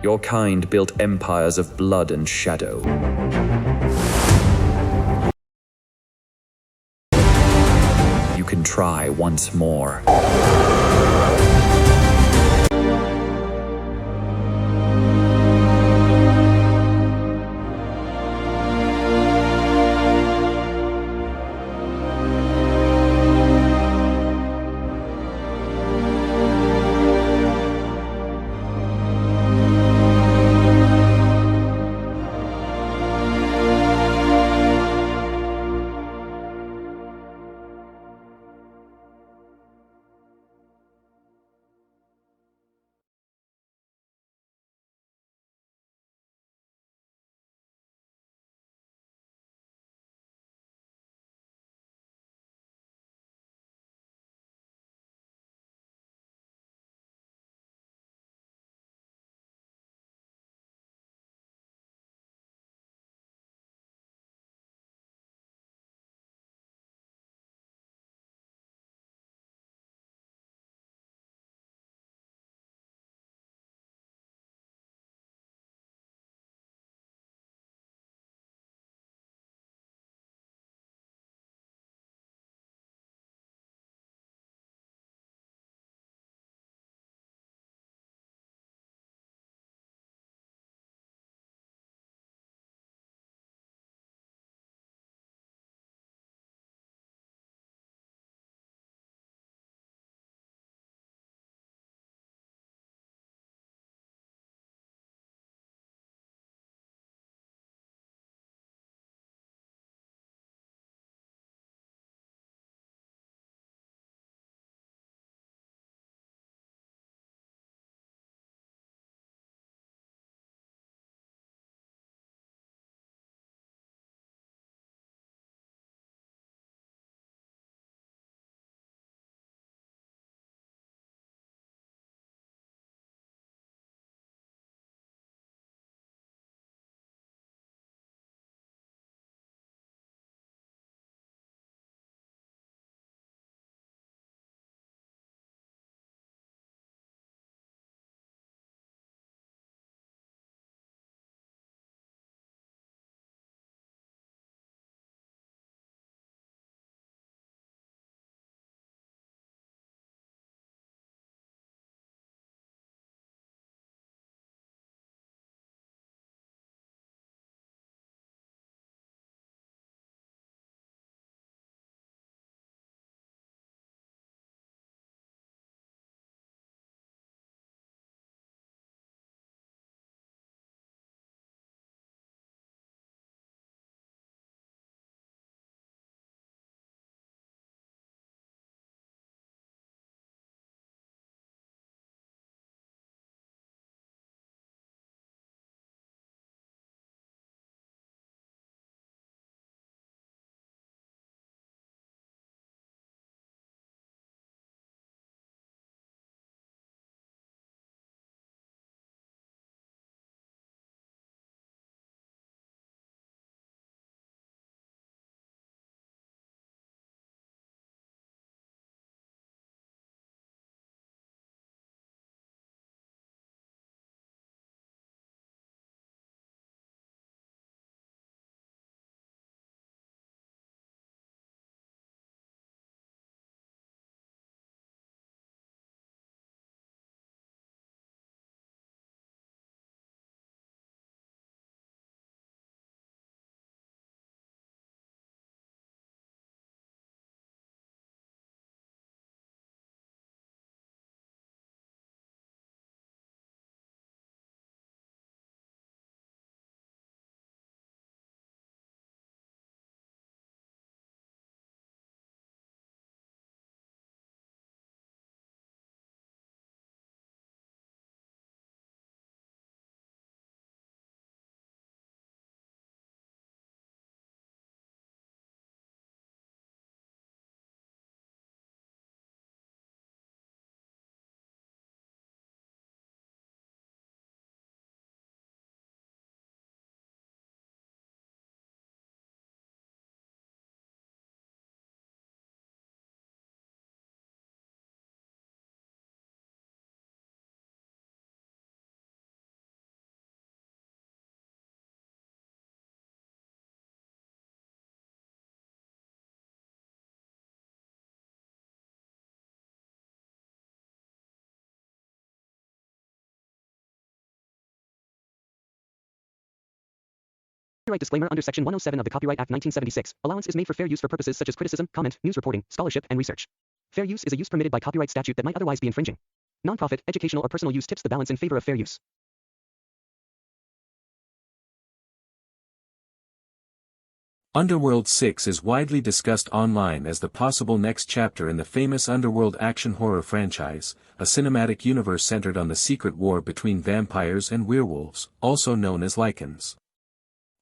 Your kind built empires of blood and shadow. You can try once more. Copyright disclaimer under Section 107 of the Copyright Act 1976. Allowance is made for fair use for purposes such as criticism, comment, news reporting, scholarship, and research. Fair use is a use permitted by copyright statute that might otherwise be infringing. Nonprofit, educational, or personal use tips the balance in favor of fair use. Underworld 6 is widely discussed online as the possible next chapter in the famous Underworld action horror franchise, a cinematic universe centered on the secret war between vampires and werewolves, also known as Lycans.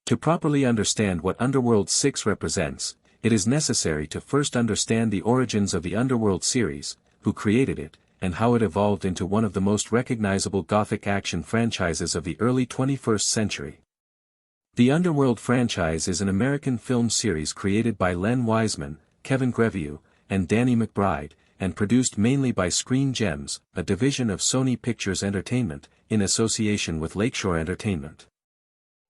To properly understand what Underworld 6 represents, it is necessary to first understand the origins of the Underworld series, who created it, and how it evolved into one of the most recognizable Gothic action franchises of the early 21st century. The Underworld franchise is an American film series created by Len Wiseman, Kevin Grevioux, and Danny McBride, and produced mainly by Screen Gems, a division of Sony Pictures Entertainment, in association with Lakeshore Entertainment.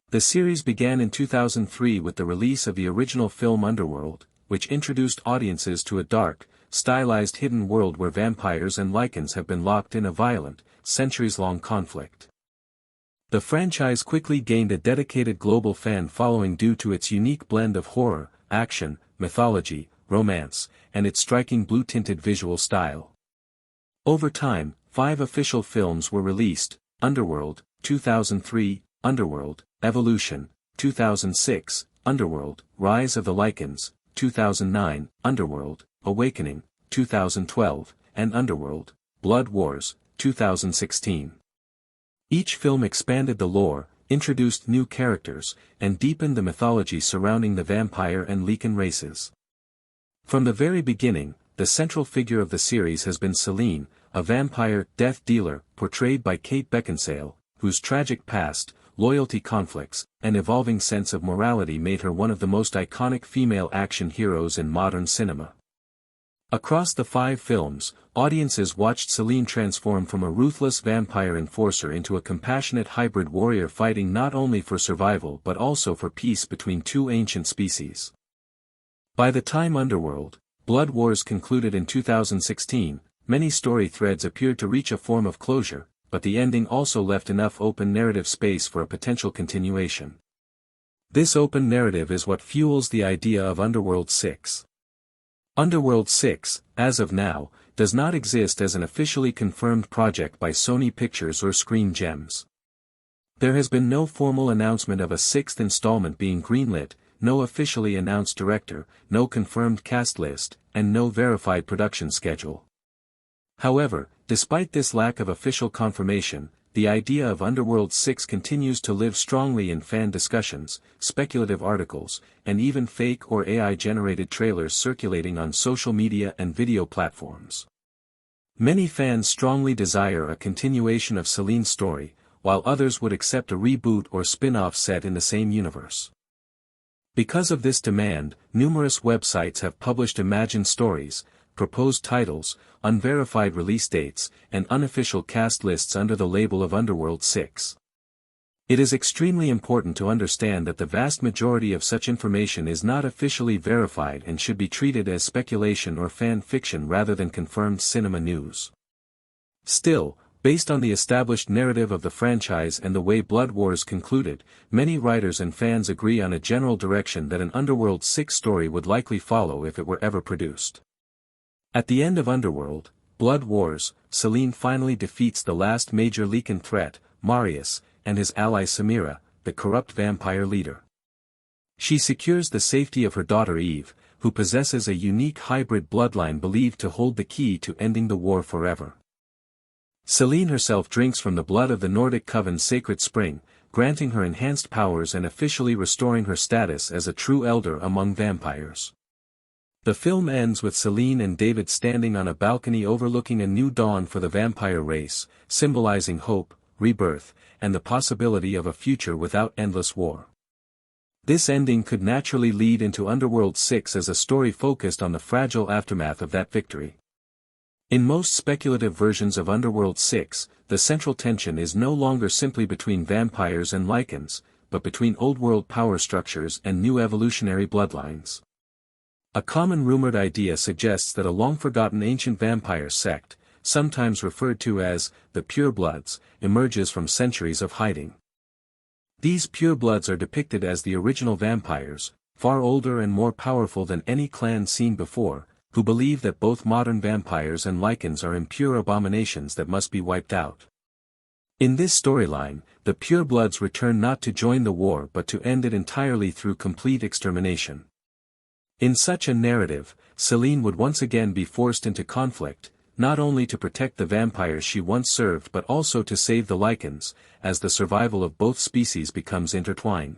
The series began in 2003 with the release of the original film Underworld, which introduced audiences to a dark, stylized hidden world where vampires and Lycans have been locked in a violent, centuries-long conflict. The franchise quickly gained a dedicated global fan following due to its unique blend of horror, action, mythology, romance, and its striking blue-tinted visual style. Over time, 5 official films were released: Underworld, 2003, Underworld, Evolution, 2006, Underworld, Rise of the Lycans, 2009, Underworld, Awakening, 2012, and Underworld, Blood Wars, 2016. Each film expanded the lore, introduced new characters, and deepened the mythology surrounding the vampire and Lycan races. From the very beginning, the central figure of the series has been Celine, a vampire death dealer portrayed by Kate Beckinsale, whose tragic past, loyalty conflicts, and evolving sense of morality made her one of the most iconic female action heroes in modern cinema. Across the 5 films, audiences watched Celine transform from a ruthless vampire enforcer into a compassionate hybrid warrior fighting not only for survival but also for peace between 2 ancient species. By the time Underworld, Blood Wars concluded in 2016, many story threads appeared to reach a form of closure, but the ending also left enough open narrative space for a potential continuation. This open narrative is what fuels the idea of Underworld 6. Underworld 6, as of now, does not exist as an officially confirmed project by Sony Pictures or Screen Gems. There has been no formal announcement of a 6th installment being greenlit, no officially announced director, no confirmed cast list, and no verified production schedule. However, despite this lack of official confirmation, the idea of Underworld 6 continues to live strongly in fan discussions, speculative articles, and even fake or AI-generated trailers circulating on social media and video platforms. Many fans strongly desire a continuation of Celine's story, while others would accept a reboot or spin-off set in the same universe. Because of this demand, numerous websites have published imagined stories, proposed titles, unverified release dates, and unofficial cast lists under the label of Underworld 6. It is extremely important to understand that the vast majority of such information is not officially verified and should be treated as speculation or fan fiction rather than confirmed cinema news. Still, based on the established narrative of the franchise and the way Blood Wars concluded, many writers and fans agree on a general direction that an Underworld 6 story would likely follow if it were ever produced. At the end of Underworld, Blood Wars, Celine finally defeats the last major Lycan threat, Marius, and his ally Samira, the corrupt vampire leader. She secures the safety of her daughter Eve, who possesses a unique hybrid bloodline believed to hold the key to ending the war forever. Celine herself drinks from the blood of the Nordic Coven's sacred spring, granting her enhanced powers and officially restoring her status as a true elder among vampires. The film ends with Celine and David standing on a balcony overlooking a new dawn for the vampire race, symbolizing hope, rebirth, and the possibility of a future without endless war. This ending could naturally lead into Underworld 6 as a story focused on the fragile aftermath of that victory. In most speculative versions of Underworld 6, the central tension is no longer simply between vampires and Lycans, but between old-world power structures and new evolutionary bloodlines. A common rumored idea suggests that a long-forgotten ancient vampire sect, sometimes referred to as the Pure Bloods, emerges from centuries of hiding. These purebloods are depicted as the original vampires, far older and more powerful than any clan seen before, who believe that both modern vampires and Lycans are impure abominations that must be wiped out. In this storyline, the purebloods return not to join the war but to end it entirely through complete extermination. In such a narrative, Selene would once again be forced into conflict, not only to protect the vampires she once served but also to save the Lycans, as the survival of both species becomes intertwined.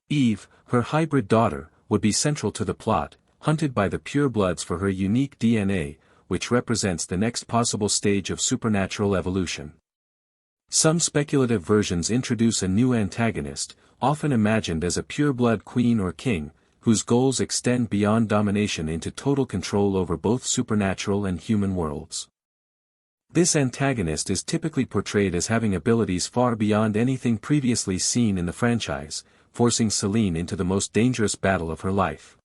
Eve, her hybrid daughter, would be central to the plot, hunted by the purebloods for her unique DNA, which represents the next possible stage of supernatural evolution. Some speculative versions introduce a new antagonist, often imagined as a pureblood queen or king, whose goals extend beyond domination into total control over both supernatural and human worlds. This antagonist is typically portrayed as having abilities far beyond anything previously seen in the franchise, forcing Selene into the most dangerous battle of her life.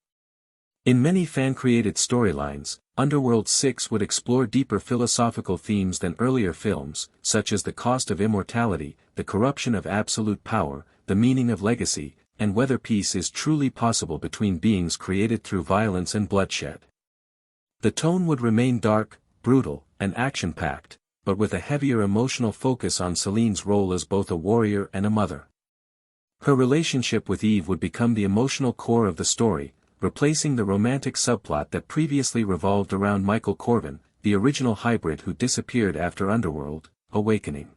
In many fan-created storylines, Underworld 6 would explore deeper philosophical themes than earlier films, such as the cost of immortality, the corruption of absolute power, the meaning of legacy, and whether peace is truly possible between beings created through violence and bloodshed. The tone would remain dark, brutal, and action-packed, but with a heavier emotional focus on Selene's role as both a warrior and a mother. Her relationship with Eve would become the emotional core of the story, replacing the romantic subplot that previously revolved around Michael Corvin, the original hybrid who disappeared after Underworld, Awakening.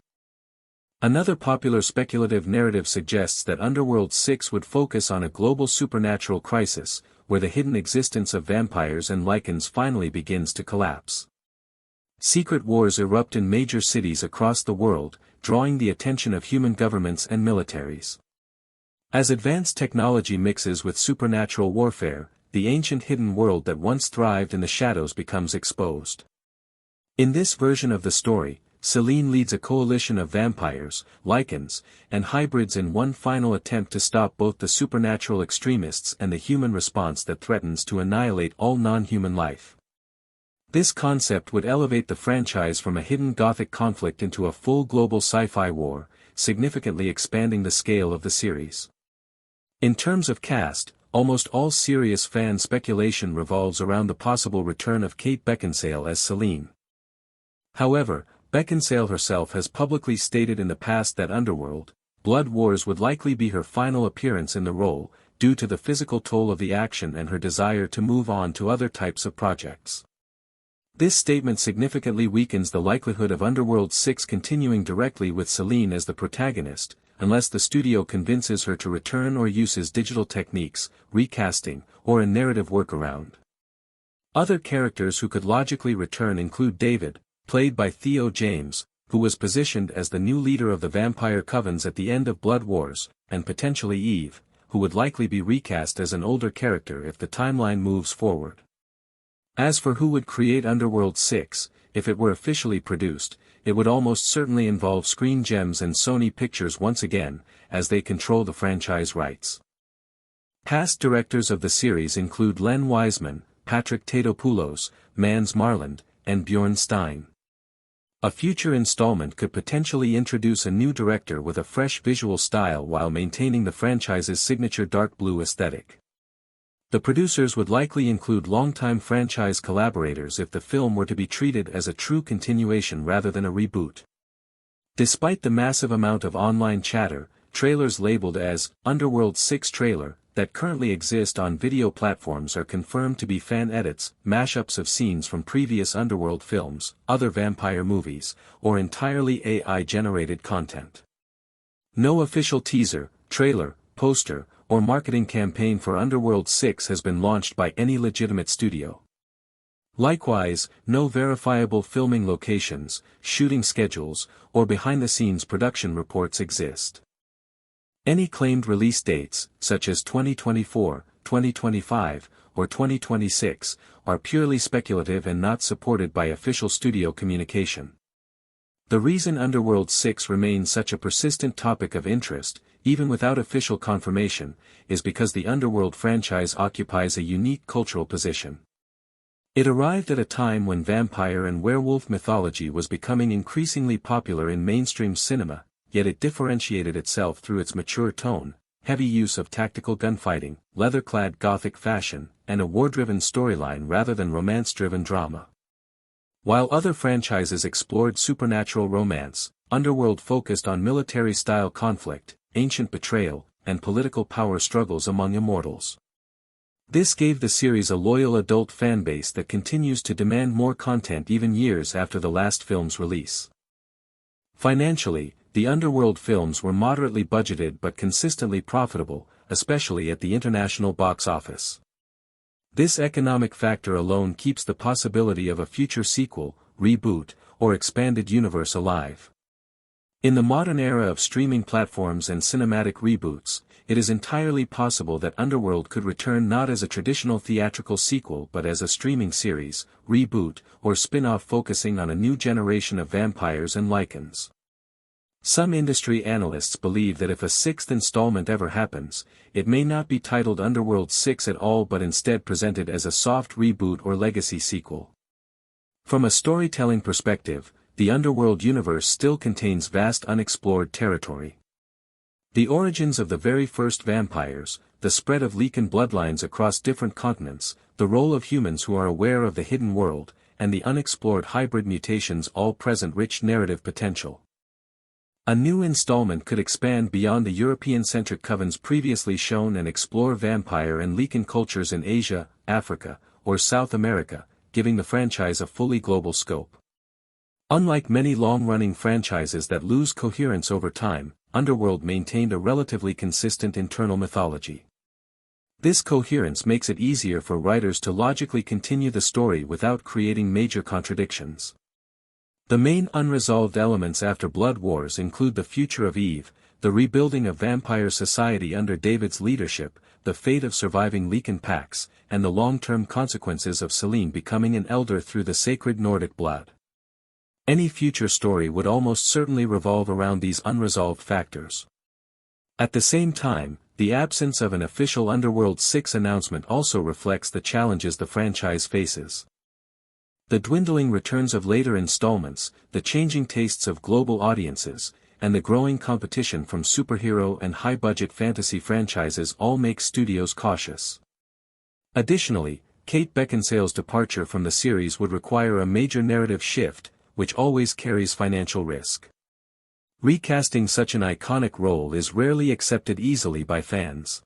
Another popular speculative narrative suggests that Underworld 6 would focus on a global supernatural crisis, where the hidden existence of vampires and Lycans finally begins to collapse. Secret wars erupt in major cities across the world, drawing the attention of human governments and militaries. As advanced technology mixes with supernatural warfare, the ancient hidden world that once thrived in the shadows becomes exposed. In this version of the story, Selene leads a coalition of vampires, Lycans, and hybrids in one final attempt to stop both the supernatural extremists and the human response that threatens to annihilate all non-human life. This concept would elevate the franchise from a hidden gothic conflict into a full global sci-fi war, significantly expanding the scale of the series. In terms of cast, almost all serious fan speculation revolves around the possible return of Kate Beckinsale as Selene. However, Beckinsale herself has publicly stated in the past that Underworld, Blood Wars would likely be her final appearance in the role, due to the physical toll of the action and her desire to move on to other types of projects. This statement significantly weakens the likelihood of Underworld 6 continuing directly with Selene as the protagonist, unless the studio convinces her to return or uses digital techniques, recasting, or a narrative workaround. Other characters who could logically return include David, played by Theo James, who was positioned as the new leader of the vampire covens at the end of Blood Wars, and potentially Eve, who would likely be recast as an older character if the timeline moves forward. As for who would create Underworld 6, if it were officially produced, it would almost certainly involve Screen Gems and Sony Pictures once again, as they control the franchise rights. Past directors of the series include Len Wiseman, Patrick Tatopoulos, Mans Marland, and Bjorn Stein. A future installment could potentially introduce a new director with a fresh visual style while maintaining the franchise's signature dark blue aesthetic. The producers would likely include longtime franchise collaborators if the film were to be treated as a true continuation rather than a reboot. Despite the massive amount of online chatter, trailers labeled as Underworld 6 trailer that currently exist on video platforms are confirmed to be fan edits, mashups of scenes from previous Underworld films, other vampire movies, or entirely AI-generated content. No official teaser, trailer, poster, or marketing campaign for Underworld 6 has been launched by any legitimate studio. Likewise, no verifiable filming locations, shooting schedules, or behind-the-scenes production reports exist. Any claimed release dates, such as 2024, 2025, or 2026, are purely speculative and not supported by official studio communication. The reason Underworld 6 remains such a persistent topic of interest, even without official confirmation, is because the Underworld franchise occupies a unique cultural position. It arrived at a time when vampire and werewolf mythology was becoming increasingly popular in mainstream cinema, yet it differentiated itself through its mature tone, heavy use of tactical gunfighting, leather-clad gothic fashion, and a war-driven storyline rather than romance-driven drama. While other franchises explored supernatural romance, Underworld focused on military-style conflict, ancient betrayal, and political power struggles among immortals. This gave the series a loyal adult fanbase that continues to demand more content even years after the last film's release. Financially, the Underworld films were moderately budgeted but consistently profitable, especially at the international box office. This economic factor alone keeps the possibility of a future sequel, reboot, or expanded universe alive. In the modern era of streaming platforms and cinematic reboots, it is entirely possible that Underworld could return not as a traditional theatrical sequel but as a streaming series, reboot, or spin-off focusing on a new generation of vampires and Lycans. Some industry analysts believe that if a sixth installment ever happens, it may not be titled Underworld 6 at all but instead presented as a soft reboot or legacy sequel. From a storytelling perspective, the Underworld universe still contains vast unexplored territory. The origins of the very first vampires, the spread of Lycan bloodlines across different continents, the role of humans who are aware of the hidden world, and the unexplored hybrid mutations all present rich narrative potential. A new installment could expand beyond the European-centric covens previously shown and explore vampire and Lycan cultures in Asia, Africa, or South America, giving the franchise a fully global scope. Unlike many long-running franchises that lose coherence over time, Underworld maintained a relatively consistent internal mythology. This coherence makes it easier for writers to logically continue the story without creating major contradictions. The main unresolved elements after Blood Wars include the future of Eve, the rebuilding of vampire society under David's leadership, the fate of surviving Lycan packs, and the long-term consequences of Selene becoming an elder through the sacred Nordic blood. Any future story would almost certainly revolve around these unresolved factors. At the same time, the absence of an official Underworld 6 announcement also reflects the challenges the franchise faces. The dwindling returns of later installments, the changing tastes of global audiences, and the growing competition from superhero and high-budget fantasy franchises all make studios cautious. Additionally, Kate Beckinsale's departure from the series would require a major narrative shift, which always carries financial risk. Recasting such an iconic role is rarely accepted easily by fans.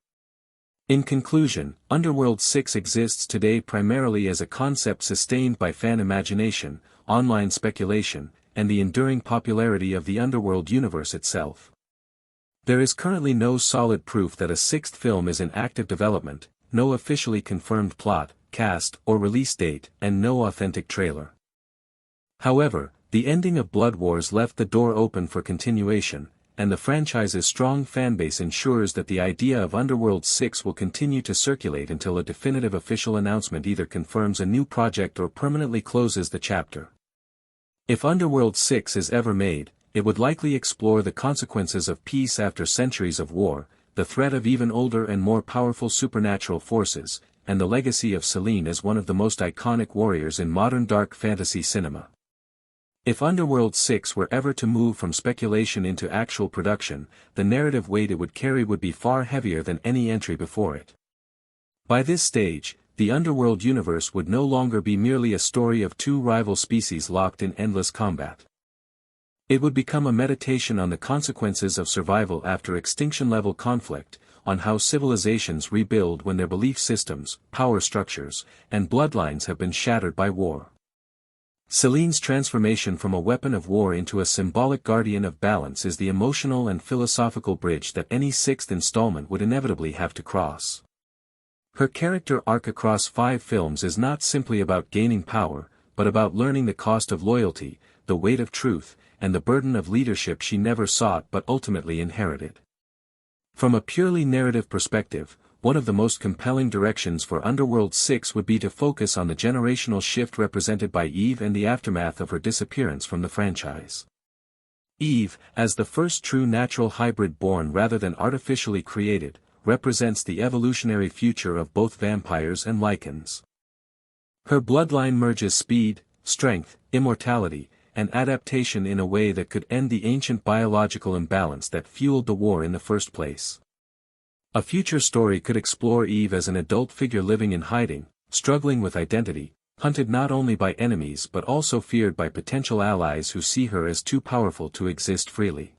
In conclusion, Underworld 6 exists today primarily as a concept sustained by fan imagination, online speculation, and the enduring popularity of the Underworld universe itself. There is currently no solid proof that a sixth film is in active development, no officially confirmed plot, cast, or release date, and no authentic trailer. However, the ending of Blood Wars left the door open for continuation, and the franchise's strong fanbase ensures that the idea of Underworld 6 will continue to circulate until a definitive official announcement either confirms a new project or permanently closes the chapter. If Underworld 6 is ever made, it would likely explore the consequences of peace after centuries of war, the threat of even older and more powerful supernatural forces, and the legacy of Selene as one of the most iconic warriors in modern dark fantasy cinema. If Underworld 6 were ever to move from speculation into actual production, the narrative weight it would carry would be far heavier than any entry before it. By this stage, the Underworld universe would no longer be merely a story of two rival species locked in endless combat. It would become a meditation on the consequences of survival after extinction-level conflict, on how civilizations rebuild when their belief systems, power structures, and bloodlines have been shattered by war. Selene's transformation from a weapon of war into a symbolic guardian of balance is the emotional and philosophical bridge that any sixth installment would inevitably have to cross. Her character arc across 5 films is not simply about gaining power, but about learning the cost of loyalty, the weight of truth, and the burden of leadership she never sought but ultimately inherited. From a purely narrative perspective, one of the most compelling directions for Underworld 6 would be to focus on the generational shift represented by Eve and the aftermath of her disappearance from the franchise. Eve, as the first true natural hybrid born rather than artificially created, represents the evolutionary future of both vampires and Lycans. Her bloodline merges speed, strength, immortality, and adaptation in a way that could end the ancient biological imbalance that fueled the war in the first place. A future story could explore Eve as an adult figure living in hiding, struggling with identity, hunted not only by enemies but also feared by potential allies who see her as too powerful to exist freely.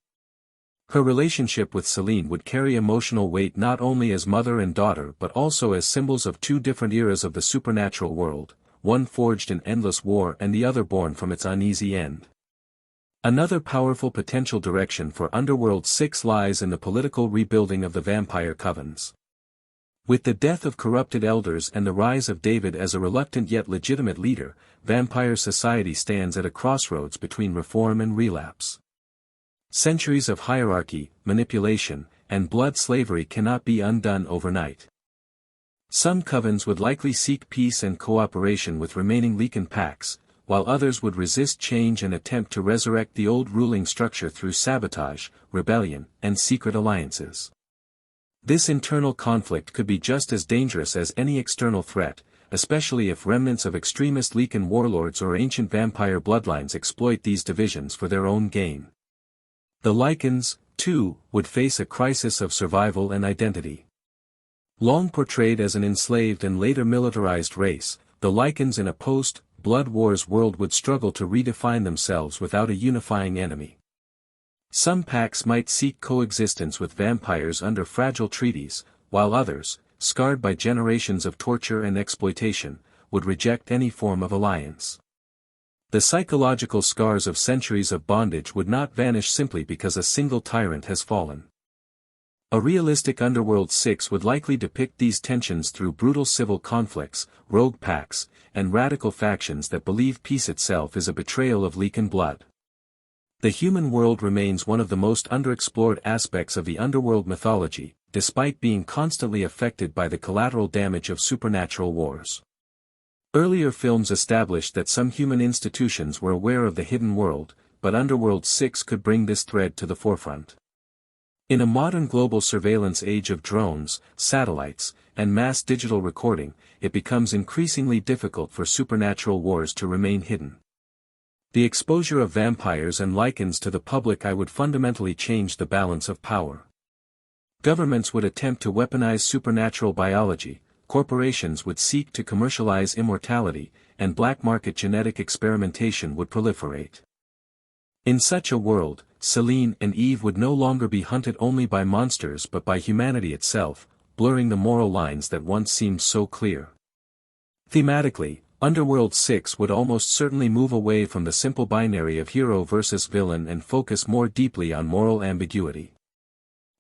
Her relationship with Selene would carry emotional weight not only as mother and daughter but also as symbols of two different eras of the supernatural world, one forged in endless war and the other born from its uneasy end. Another powerful potential direction for Underworld 6 lies in the political rebuilding of the vampire covens. With the death of corrupted elders and the rise of David as a reluctant yet legitimate leader, vampire society stands at a crossroads between reform and relapse. Centuries of hierarchy, manipulation, and blood slavery cannot be undone overnight. Some covens would likely seek peace and cooperation with remaining Lycan packs, while others would resist change and attempt to resurrect the old ruling structure through sabotage, rebellion, and secret alliances. This internal conflict could be just as dangerous as any external threat, especially if remnants of extremist Lycan warlords or ancient vampire bloodlines exploit these divisions for their own gain. The Lycans, too, would face a crisis of survival and identity. Long portrayed as an enslaved and later militarized race, the Lycans in a post-Blood Wars world would struggle to redefine themselves without a unifying enemy. Some packs might seek coexistence with vampires under fragile treaties, while others, scarred by generations of torture and exploitation, would reject any form of alliance. The psychological scars of centuries of bondage would not vanish simply because a single tyrant has fallen. A realistic Underworld 6 would likely depict these tensions through brutal civil conflicts, rogue packs, and radical factions that believe peace itself is a betrayal of Lycan blood. The human world remains one of the most underexplored aspects of the Underworld mythology, despite being constantly affected by the collateral damage of supernatural wars. Earlier films established that some human institutions were aware of the hidden world, but Underworld 6 could bring this thread to the forefront. In a modern global surveillance age of drones, satellites, and mass digital recording, it becomes increasingly difficult for supernatural wars to remain hidden. The exposure of vampires and Lycans to the public eye would fundamentally change the balance of power. Governments would attempt to weaponize supernatural biology, corporations would seek to commercialize immortality, and black market genetic experimentation would proliferate. In such a world, Selene and Eve would no longer be hunted only by monsters but by humanity itself, blurring the moral lines that once seemed so clear. Thematically, Underworld 6 would almost certainly move away from the simple binary of hero versus villain and focus more deeply on moral ambiguity.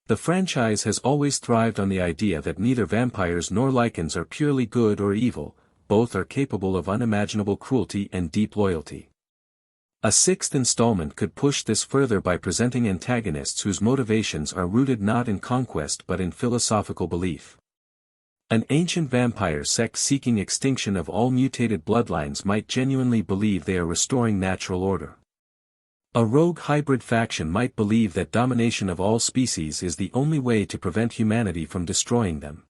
The franchise has always thrived on the idea that neither vampires nor Lycans are purely good or evil, both are capable of unimaginable cruelty and deep loyalty. A sixth installment could push this further by presenting antagonists whose motivations are rooted not in conquest but in philosophical belief. An ancient vampire sect seeking extinction of all mutated bloodlines might genuinely believe they are restoring natural order. A rogue hybrid faction might believe that domination of all species is the only way to prevent humanity from destroying them.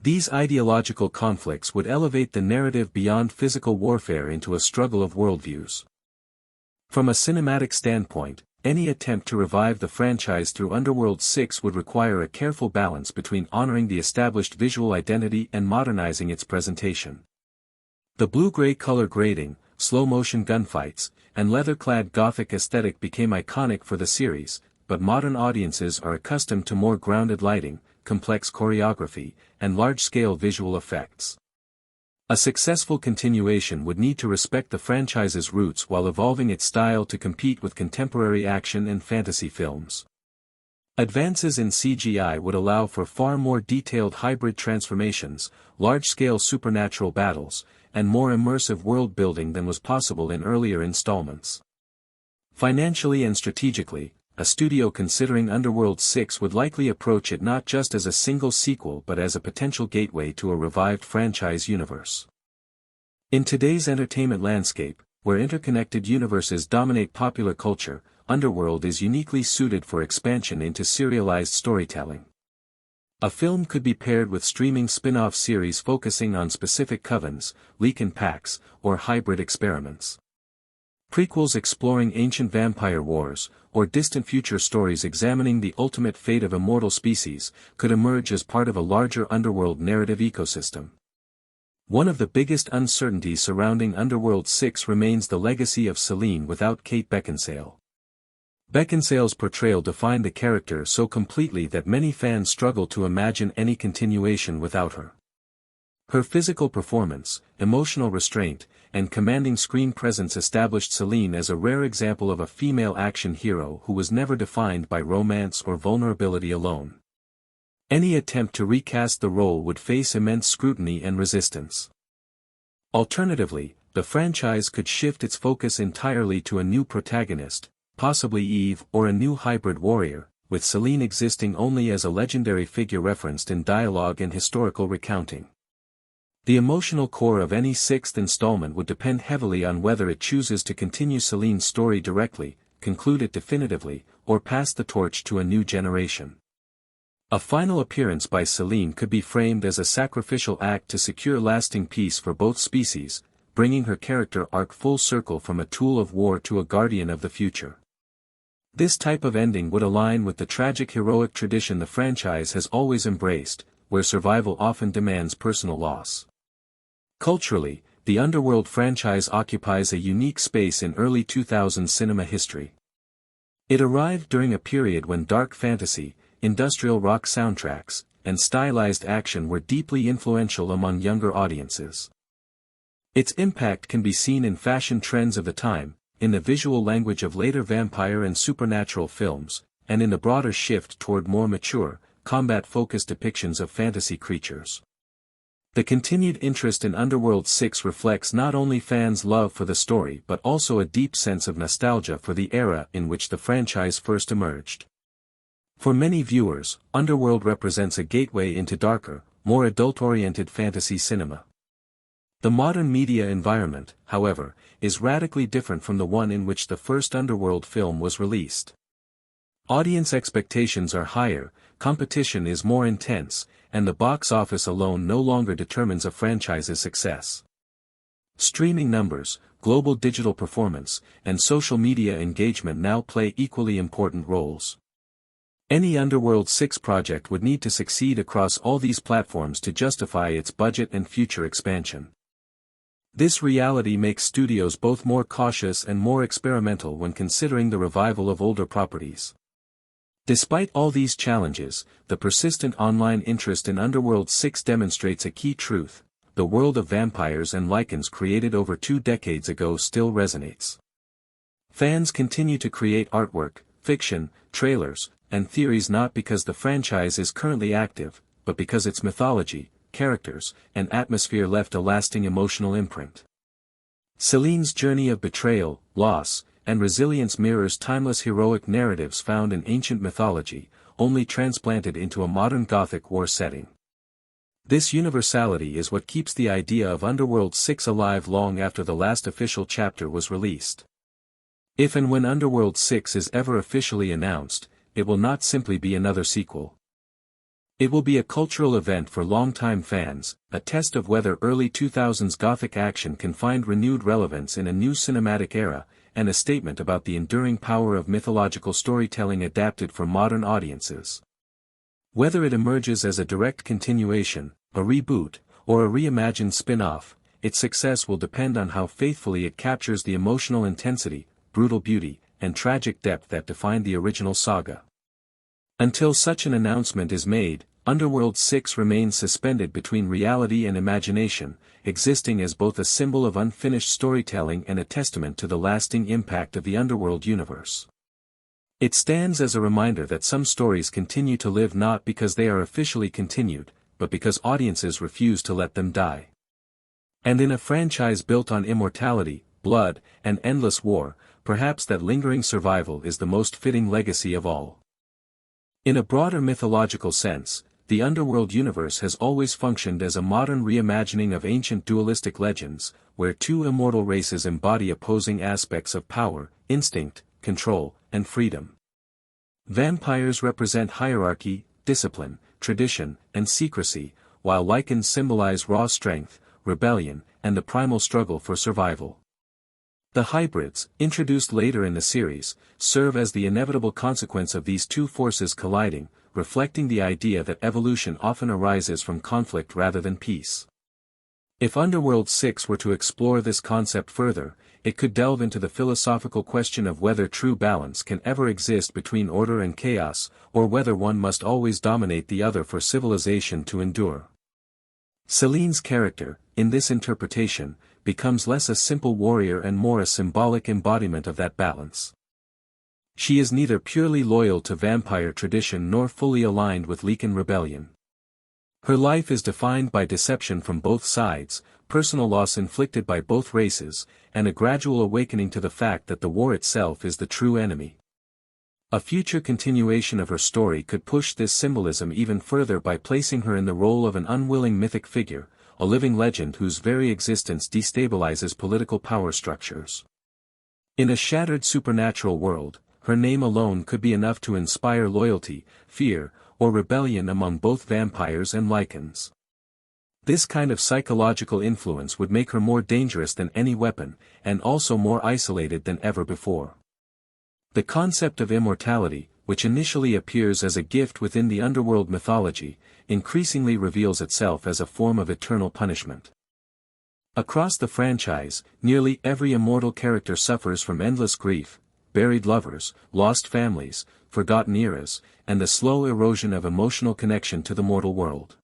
These ideological conflicts would elevate the narrative beyond physical warfare into a struggle of worldviews. From a cinematic standpoint, any attempt to revive the franchise through Underworld 6 would require a careful balance between honoring the established visual identity and modernizing its presentation. The blue-gray color grading, slow-motion gunfights, and leather-clad gothic aesthetic became iconic for the series, but modern audiences are accustomed to more grounded lighting, complex choreography, and large-scale visual effects. A successful continuation would need to respect the franchise's roots while evolving its style to compete with contemporary action and fantasy films. Advances in CGI would allow for far more detailed hybrid transformations, large-scale supernatural battles, and more immersive world-building than was possible in earlier installments. Financially and strategically, a studio considering Underworld 6 would likely approach it not just as a single sequel but as a potential gateway to a revived franchise universe. In today's entertainment landscape, where interconnected universes dominate popular culture, Underworld is uniquely suited for expansion into serialized storytelling. A film could be paired with streaming spin-off series focusing on specific covens, Lycan packs, or hybrid experiments. Prequels exploring ancient vampire wars, or distant future stories examining the ultimate fate of immortal species, could emerge as part of a larger Underworld narrative ecosystem. One of the biggest uncertainties surrounding Underworld 6 remains the legacy of Selene without Kate Beckinsale. Beckinsale's portrayal defined the character so completely that many fans struggle to imagine any continuation without her. Her physical performance, emotional restraint, and commanding screen presence established Selene as a rare example of a female action hero who was never defined by romance or vulnerability alone. Any attempt to recast the role would face immense scrutiny and resistance. Alternatively, the franchise could shift its focus entirely to a new protagonist, possibly Eve or a new hybrid warrior, with Selene existing only as a legendary figure referenced in dialogue and historical recounting. The emotional core of any sixth installment would depend heavily on whether it chooses to continue Selene's story directly, conclude it definitively, or pass the torch to a new generation. A final appearance by Selene could be framed as a sacrificial act to secure lasting peace for both species, bringing her character arc full circle from a tool of war to a guardian of the future. This type of ending would align with the tragic heroic tradition the franchise has always embraced, where survival often demands personal loss. Culturally, the Underworld franchise occupies a unique space in early 2000s cinema history. It arrived during a period when dark fantasy, industrial rock soundtracks, and stylized action were deeply influential among younger audiences. Its impact can be seen in fashion trends of the time, in the visual language of later vampire and supernatural films, and in the broader shift toward more mature, combat-focused depictions of fantasy creatures. The continued interest in Underworld 6 reflects not only fans' love for the story but also a deep sense of nostalgia for the era in which the franchise first emerged. For many viewers, Underworld represents a gateway into darker, more adult-oriented fantasy cinema. The modern media environment, however, is radically different from the one in which the first Underworld film was released. Audience expectations are higher, competition is more intense, and the box office alone no longer determines a franchise's success. Streaming numbers, global digital performance, and social media engagement now play equally important roles. Any Underworld 6 project would need to succeed across all these platforms to justify its budget and future expansion. This reality makes studios both more cautious and more experimental when considering the revival of older properties. Despite all these challenges, the persistent online interest in Underworld 6 demonstrates a key truth: the world of vampires and Lycans created over 2 decades ago still resonates. Fans continue to create artwork, fiction, trailers, and theories not because the franchise is currently active, but because its mythology, characters, and atmosphere left a lasting emotional imprint. Selene's journey of betrayal, loss, and resilience mirrors timeless heroic narratives found in ancient mythology, only transplanted into a modern Gothic war setting. This universality is what keeps the idea of Underworld 6 alive long after the last official chapter was released. If and when Underworld 6 is ever officially announced, it will not simply be another sequel. It will be a cultural event for longtime fans, a test of whether early 2000s Gothic action can find renewed relevance in a new cinematic era, and a statement about the enduring power of mythological storytelling adapted for modern audiences. Whether it emerges as a direct continuation, a reboot, or a reimagined spin-off, its success will depend on how faithfully it captures the emotional intensity, brutal beauty, and tragic depth that defined the original saga. Until such an announcement is made, Underworld 6 remains suspended between reality and imagination, existing as both a symbol of unfinished storytelling and a testament to the lasting impact of the Underworld universe. It stands as a reminder that some stories continue to live not because they are officially continued, but because audiences refuse to let them die. And in a franchise built on immortality, blood, and endless war, perhaps that lingering survival is the most fitting legacy of all. In a broader mythological sense, the Underworld universe has always functioned as a modern reimagining of ancient dualistic legends, where two immortal races embody opposing aspects of power, instinct, control, and freedom. Vampires represent hierarchy, discipline, tradition, and secrecy, while Lycans symbolize raw strength, rebellion, and the primal struggle for survival. The hybrids, introduced later in the series, serve as the inevitable consequence of these two forces colliding, reflecting the idea that evolution often arises from conflict rather than peace. If Underworld 6 were to explore this concept further, it could delve into the philosophical question of whether true balance can ever exist between order and chaos, or whether one must always dominate the other for civilization to endure. Celine's character, in this interpretation, becomes less a simple warrior and more a symbolic embodiment of that balance. She is neither purely loyal to vampire tradition nor fully aligned with Lycan rebellion. Her life is defined by deception from both sides, personal loss inflicted by both races, and a gradual awakening to the fact that the war itself is the true enemy. A future continuation of her story could push this symbolism even further by placing her in the role of an unwilling mythic figure, a living legend whose very existence destabilizes political power structures. In a shattered supernatural world, her name alone could be enough to inspire loyalty, fear, or rebellion among both vampires and Lycans. This kind of psychological influence would make her more dangerous than any weapon, and also more isolated than ever before. The concept of immortality, which initially appears as a gift within the underworld mythology, increasingly reveals itself as a form of eternal punishment. Across the franchise, nearly every immortal character suffers from endless grief, buried lovers, lost families, forgotten eras, and the slow erosion of emotional connection to the mortal world.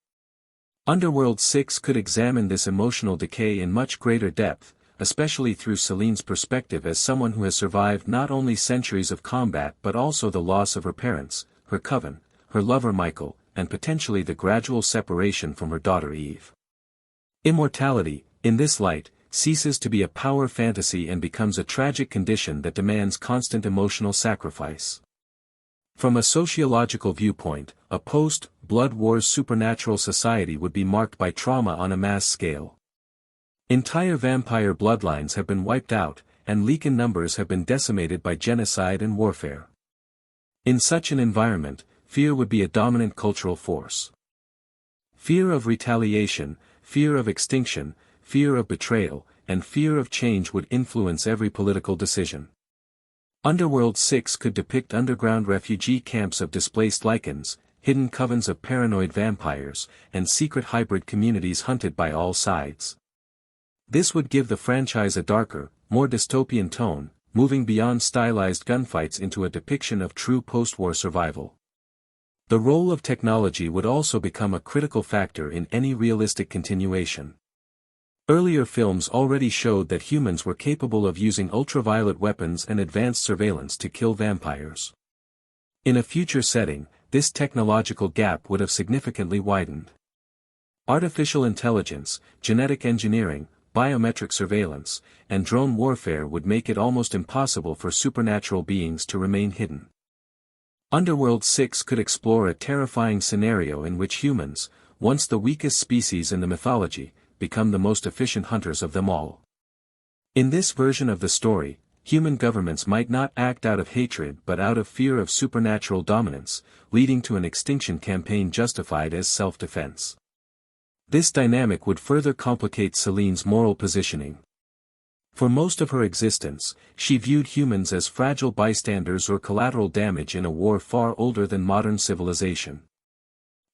Underworld 6 could examine this emotional decay in much greater depth, especially through Celine's perspective as someone who has survived not only centuries of combat but also the loss of her parents, her coven, her lover Michael, and potentially the gradual separation from her daughter Eve. Immortality, in this light, ceases to be a power fantasy and becomes a tragic condition that demands constant emotional sacrifice. From a sociological viewpoint, a post-Blood Wars supernatural society would be marked by trauma on a mass scale. Entire vampire bloodlines have been wiped out, and Lycan numbers have been decimated by genocide and warfare. In such an environment, fear would be a dominant cultural force. Fear of retaliation, fear of extinction, fear of betrayal, and fear of change would influence every political decision. Underworld 6 could depict underground refugee camps of displaced Lycans, hidden covens of paranoid vampires, and secret hybrid communities hunted by all sides. This would give the franchise a darker, more dystopian tone, moving beyond stylized gunfights into a depiction of true post-war survival. The role of technology would also become a critical factor in any realistic continuation. Earlier films already showed that humans were capable of using ultraviolet weapons and advanced surveillance to kill vampires. In a future setting, this technological gap would have significantly widened. Artificial intelligence, genetic engineering, biometric surveillance, and drone warfare would make it almost impossible for supernatural beings to remain hidden. Underworld 6 could explore a terrifying scenario in which humans, once the weakest species in the mythology, become the most efficient hunters of them all. In this version of the story, human governments might not act out of hatred but out of fear of supernatural dominance, leading to an extinction campaign justified as self-defense. This dynamic would further complicate Celine's moral positioning. For most of her existence, she viewed humans as fragile bystanders or collateral damage in a war far older than modern civilization.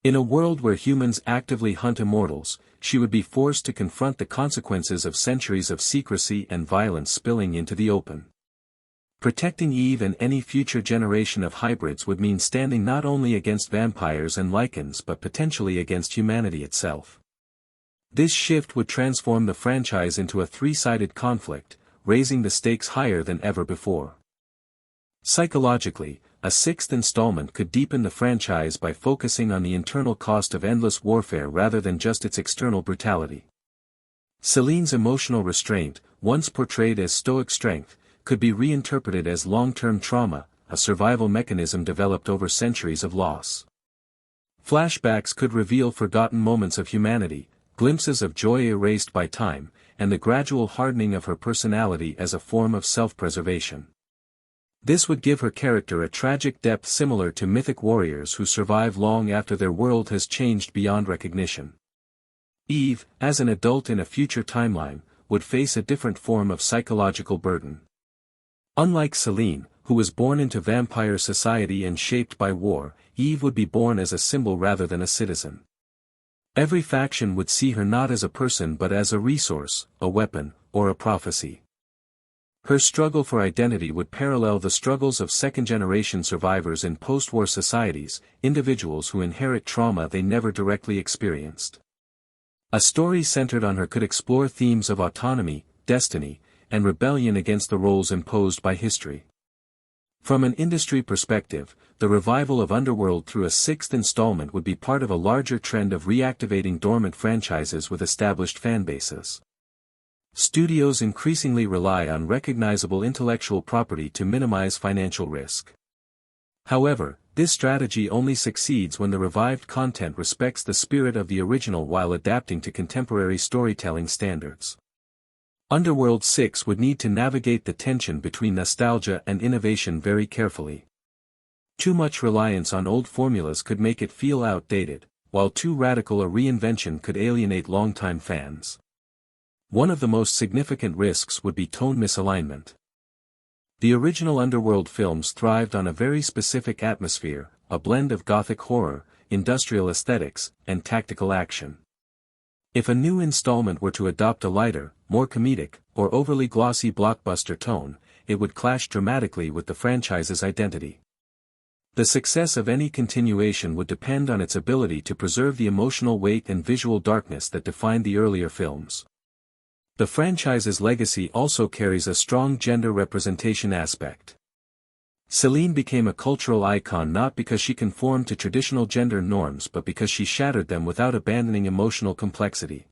In a world where humans actively hunt immortals, she would be forced to confront the consequences of centuries of secrecy and violence spilling into the open. Protecting Eve and any future generation of hybrids would mean standing not only against vampires and Lycans but potentially against humanity itself. This shift would transform the franchise into a three-sided conflict, raising the stakes higher than ever before. Psychologically, a sixth installment could deepen the franchise by focusing on the internal cost of endless warfare rather than just its external brutality. Celine's emotional restraint, once portrayed as stoic strength, could be reinterpreted as long-term trauma, a survival mechanism developed over centuries of loss. Flashbacks could reveal forgotten moments of humanity, glimpses of joy erased by time, and the gradual hardening of her personality as a form of self-preservation. This would give her character a tragic depth similar to mythic warriors who survive long after their world has changed beyond recognition. Eve, as an adult in a future timeline, would face a different form of psychological burden. Unlike Selene, who was born into vampire society and shaped by war, Eve would be born as a symbol rather than a citizen. Every faction would see her not as a person but as a resource, a weapon, or a prophecy. Her struggle for identity would parallel the struggles of second-generation survivors in post-war societies, individuals who inherit trauma they never directly experienced. A story centered on her could explore themes of autonomy, destiny, and rebellion against the roles imposed by history. From an industry perspective, the revival of Underworld through a sixth installment would be part of a larger trend of reactivating dormant franchises with established fanbases. Studios increasingly rely on recognizable intellectual property to minimize financial risk. However, this strategy only succeeds when the revived content respects the spirit of the original while adapting to contemporary storytelling standards. Underworld 6 would need to navigate the tension between nostalgia and innovation very carefully. Too much reliance on old formulas could make it feel outdated, while too radical a reinvention could alienate longtime fans. One of the most significant risks would be tone misalignment. The original Underworld films thrived on a very specific atmosphere, a blend of gothic horror, industrial aesthetics, and tactical action. If a new installment were to adopt a lighter, more comedic, or overly glossy blockbuster tone, it would clash dramatically with the franchise's identity. The success of any continuation would depend on its ability to preserve the emotional weight and visual darkness that defined the earlier films. The franchise's legacy also carries a strong gender representation aspect. Selene became a cultural icon not because she conformed to traditional gender norms but because she shattered them without abandoning emotional complexity.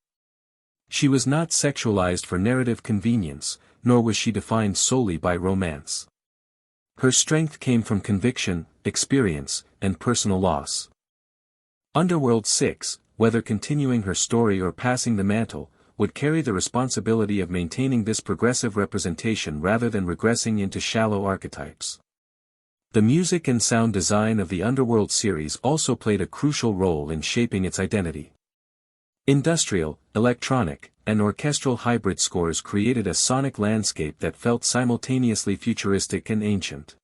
She was not sexualized for narrative convenience, nor was she defined solely by romance. Her strength came from conviction, experience, and personal loss. Underworld 6, whether continuing her story or passing the mantle, would carry the responsibility of maintaining this progressive representation rather than regressing into shallow archetypes. The music and sound design of the Underworld series also played a crucial role in shaping its identity. Industrial, electronic, and orchestral hybrid scores created a sonic landscape that felt simultaneously futuristic and ancient.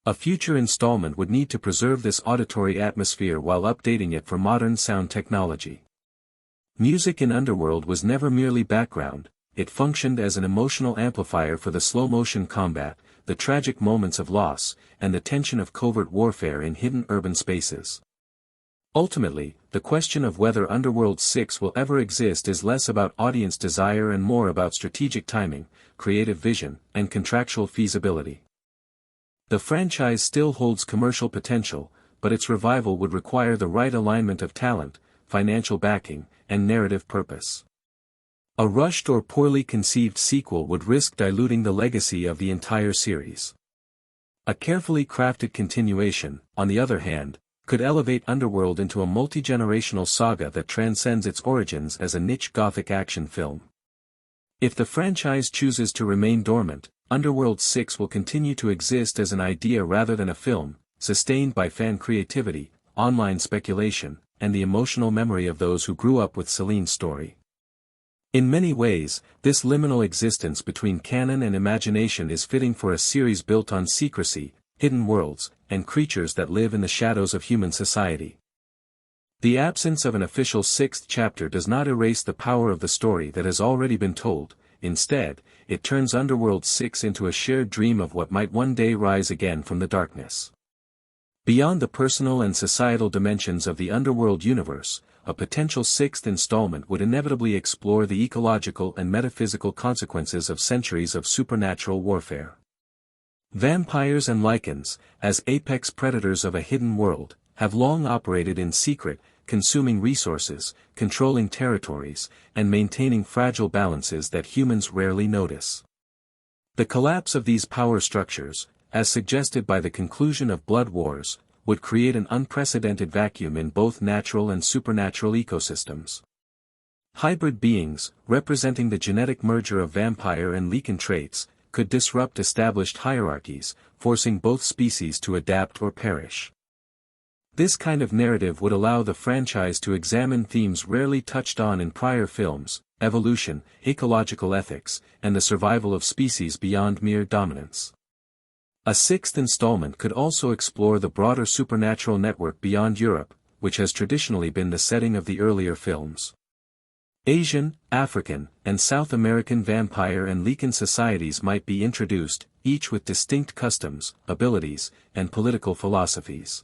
A future installment would need to preserve this auditory atmosphere while updating it for modern sound technology. Music in Underworld was never merely background, it functioned as an emotional amplifier for the slow-motion combat, the tragic moments of loss, and the tension of covert warfare in hidden urban spaces. Ultimately, the question of whether Underworld 6 will ever exist is less about audience desire and more about strategic timing, creative vision, and contractual feasibility. The franchise still holds commercial potential, but its revival would require the right alignment of talent, financial backing, and narrative purpose. A rushed or poorly conceived sequel would risk diluting the legacy of the entire series. A carefully crafted continuation, on the other hand, could elevate Underworld into a multi-generational saga that transcends its origins as a niche gothic action film. If the franchise chooses to remain dormant, Underworld 6 will continue to exist as an idea rather than a film, sustained by fan creativity, online speculation, and the emotional memory of those who grew up with Selene's story. In many ways, this liminal existence between canon and imagination is fitting for a series built on secrecy, hidden worlds, and creatures that live in the shadows of human society. The absence of an official sixth chapter does not erase the power of the story that has already been told, instead, it turns Underworld 6 into a shared dream of what might one day rise again from the darkness. Beyond the personal and societal dimensions of the Underworld universe, a potential sixth installment would inevitably explore the ecological and metaphysical consequences of centuries of supernatural warfare. Vampires and Lycans, as apex predators of a hidden world, have long operated in secret, consuming resources, controlling territories, and maintaining fragile balances that humans rarely notice. The collapse of these power structures, as suggested by the conclusion of Blood Wars, would create an unprecedented vacuum in both natural and supernatural ecosystems. Hybrid beings, representing the genetic merger of vampire and Lycan traits, could disrupt established hierarchies, forcing both species to adapt or perish. This kind of narrative would allow the franchise to examine themes rarely touched on in prior films: evolution, ecological ethics, and the survival of species beyond mere dominance. A sixth installment could also explore the broader supernatural network beyond Europe, which has traditionally been the setting of the earlier films. Asian, African, and South American vampire and Lycan societies might be introduced, each with distinct customs, abilities, and political philosophies.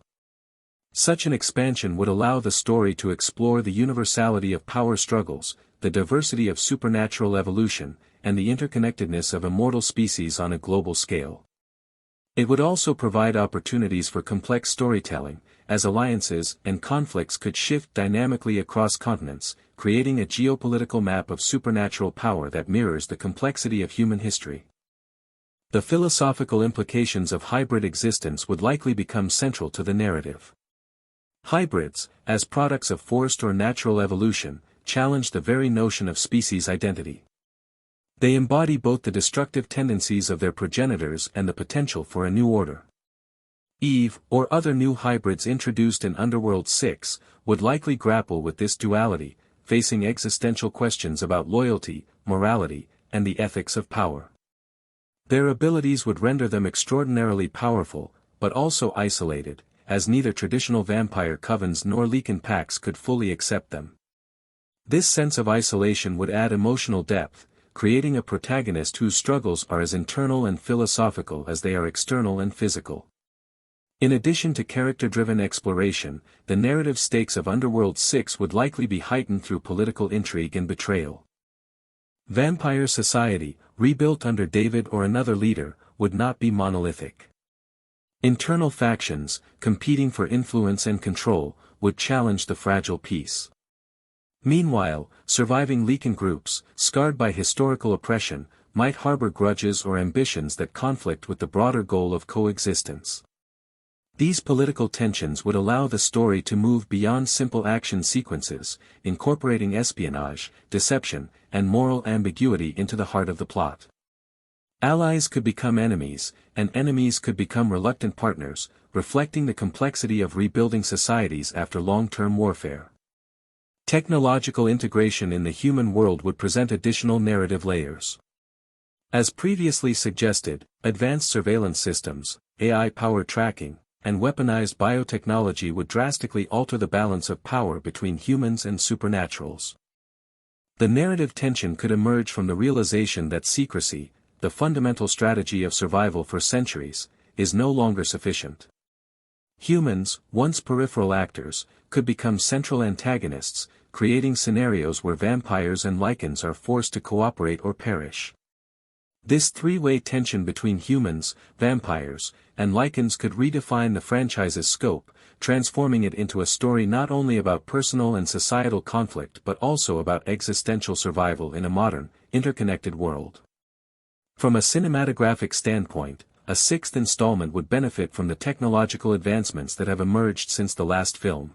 Such an expansion would allow the story to explore the universality of power struggles, the diversity of supernatural evolution, and the interconnectedness of immortal species on a global scale. It would also provide opportunities for complex storytelling, as alliances and conflicts could shift dynamically across continents, creating a geopolitical map of supernatural power that mirrors the complexity of human history. The philosophical implications of hybrid existence would likely become central to the narrative. Hybrids, as products of forced or natural evolution, challenge the very notion of species identity. They embody both the destructive tendencies of their progenitors and the potential for a new order. Eve, or other new hybrids introduced in Underworld 6, would likely grapple with this duality, facing existential questions about loyalty, morality, and the ethics of power. Their abilities would render them extraordinarily powerful, but also isolated, as neither traditional vampire covens nor Lycan packs could fully accept them. This sense of isolation would add emotional depth, creating a protagonist whose struggles are as internal and philosophical as they are external and physical. In addition to character-driven exploration, the narrative stakes of Underworld 6 would likely be heightened through political intrigue and betrayal. Vampire society, rebuilt under David or another leader, would not be monolithic. Internal factions, competing for influence and control, would challenge the fragile peace. Meanwhile, surviving Lycan groups, scarred by historical oppression, might harbor grudges or ambitions that conflict with the broader goal of coexistence. These political tensions would allow the story to move beyond simple action sequences, incorporating espionage, deception, and moral ambiguity into the heart of the plot. Allies could become enemies, and enemies could become reluctant partners, reflecting the complexity of rebuilding societies after long-term warfare. Technological integration in the human world would present additional narrative layers. As previously suggested, advanced surveillance systems, AI-powered tracking, and weaponized biotechnology would drastically alter the balance of power between humans and supernaturals. The narrative tension could emerge from the realization that secrecy, the fundamental strategy of survival for centuries, is no longer sufficient. Humans, once peripheral actors, could become central antagonists, creating scenarios where vampires and Lycans are forced to cooperate or perish. This three-way tension between humans, vampires, and Lycans could redefine the franchise's scope, transforming it into a story not only about personal and societal conflict but also about existential survival in a modern, interconnected world. From a cinematographic standpoint, a sixth installment would benefit from the technological advancements that have emerged since the last film.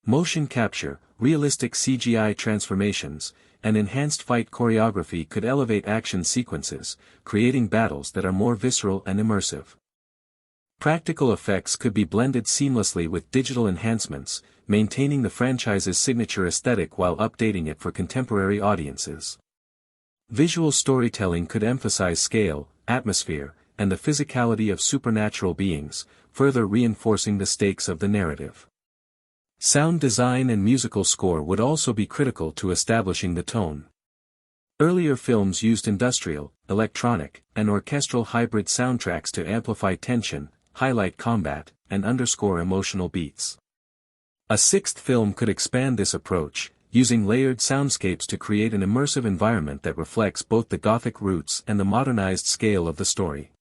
Motion capture, realistic CGI transformations, and enhanced fight choreography could elevate action sequences, creating battles that are more visceral and immersive. Practical effects could be blended seamlessly with digital enhancements, maintaining the franchise's signature aesthetic while updating it for contemporary audiences. Visual storytelling could emphasize scale, atmosphere, and the physicality of supernatural beings, further reinforcing the stakes of the narrative. Sound design and musical score would also be critical to establishing the tone. Earlier films used industrial, electronic, and orchestral hybrid soundtracks to amplify tension, highlight combat, and underscore emotional beats. A sixth film could expand this approach, using layered soundscapes to create an immersive environment that reflects both the Gothic roots and the modernized scale of the story.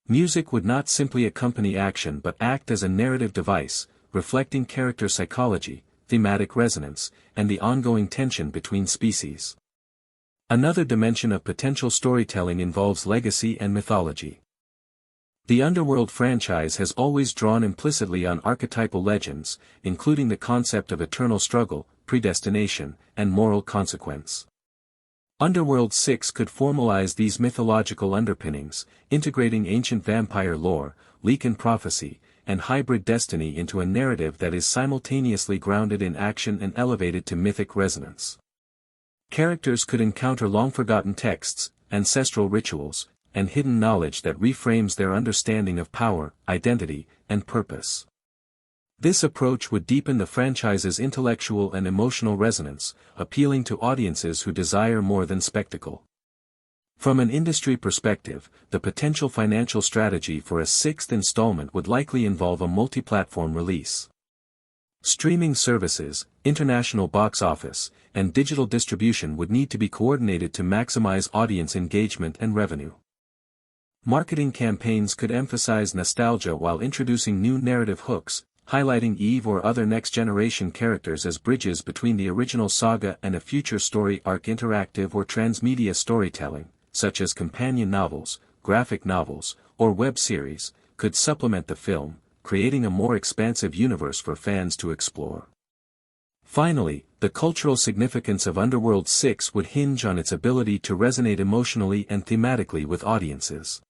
Music would not simply accompany action but act as a narrative device, reflecting character psychology, thematic resonance, and the ongoing tension between species. Another dimension of potential storytelling involves legacy and mythology. The Underworld franchise has always drawn implicitly on archetypal legends, including the concept of eternal struggle, predestination, and moral consequence. Underworld 6 could formalize these mythological underpinnings, integrating ancient vampire lore, Lycan prophecy, and hybrid destiny into a narrative that is simultaneously grounded in action and elevated to mythic resonance. Characters could encounter long-forgotten texts, ancestral rituals, and hidden knowledge that reframes their understanding of power, identity, and purpose. This approach would deepen the franchise's intellectual and emotional resonance, appealing to audiences who desire more than spectacle. From an industry perspective, the potential financial strategy for a sixth installment would likely involve a multi-platform release. Streaming services, international box office, and digital distribution would need to be coordinated to maximize audience engagement and revenue. Marketing campaigns could emphasize nostalgia while introducing new narrative hooks, highlighting Eve or other next-generation characters as bridges between the original saga and a future story arc. Interactive or transmedia storytelling, such as companion novels, graphic novels, or web series, could supplement the film, creating a more expansive universe for fans to explore. Finally, the cultural significance of Underworld 6 would hinge on its ability to resonate emotionally and thematically with audiences.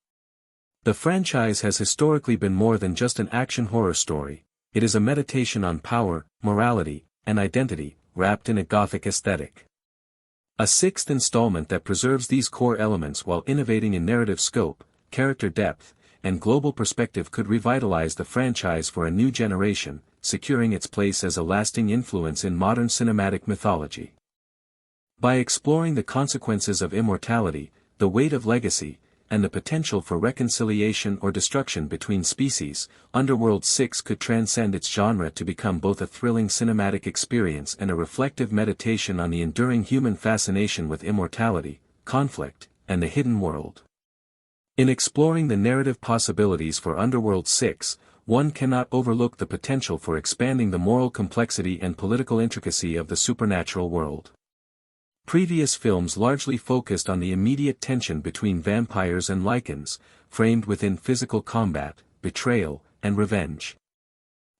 The franchise has historically been more than just an action horror story. It is a meditation on power, morality, and identity, wrapped in a gothic aesthetic. A sixth installment that preserves these core elements while innovating in narrative scope, character depth, and global perspective could revitalize the franchise for a new generation, securing its place as a lasting influence in modern cinematic mythology. By exploring the consequences of immortality, the weight of legacy, and the potential for reconciliation or destruction between species, Underworld 6 could transcend its genre to become both a thrilling cinematic experience and a reflective meditation on the enduring human fascination with immortality, conflict, and the hidden world. In exploring the narrative possibilities for Underworld 6, one cannot overlook the potential for expanding the moral complexity and political intricacy of the supernatural world. Previous films largely focused on the immediate tension between vampires and Lycans, framed within physical combat, betrayal, and revenge.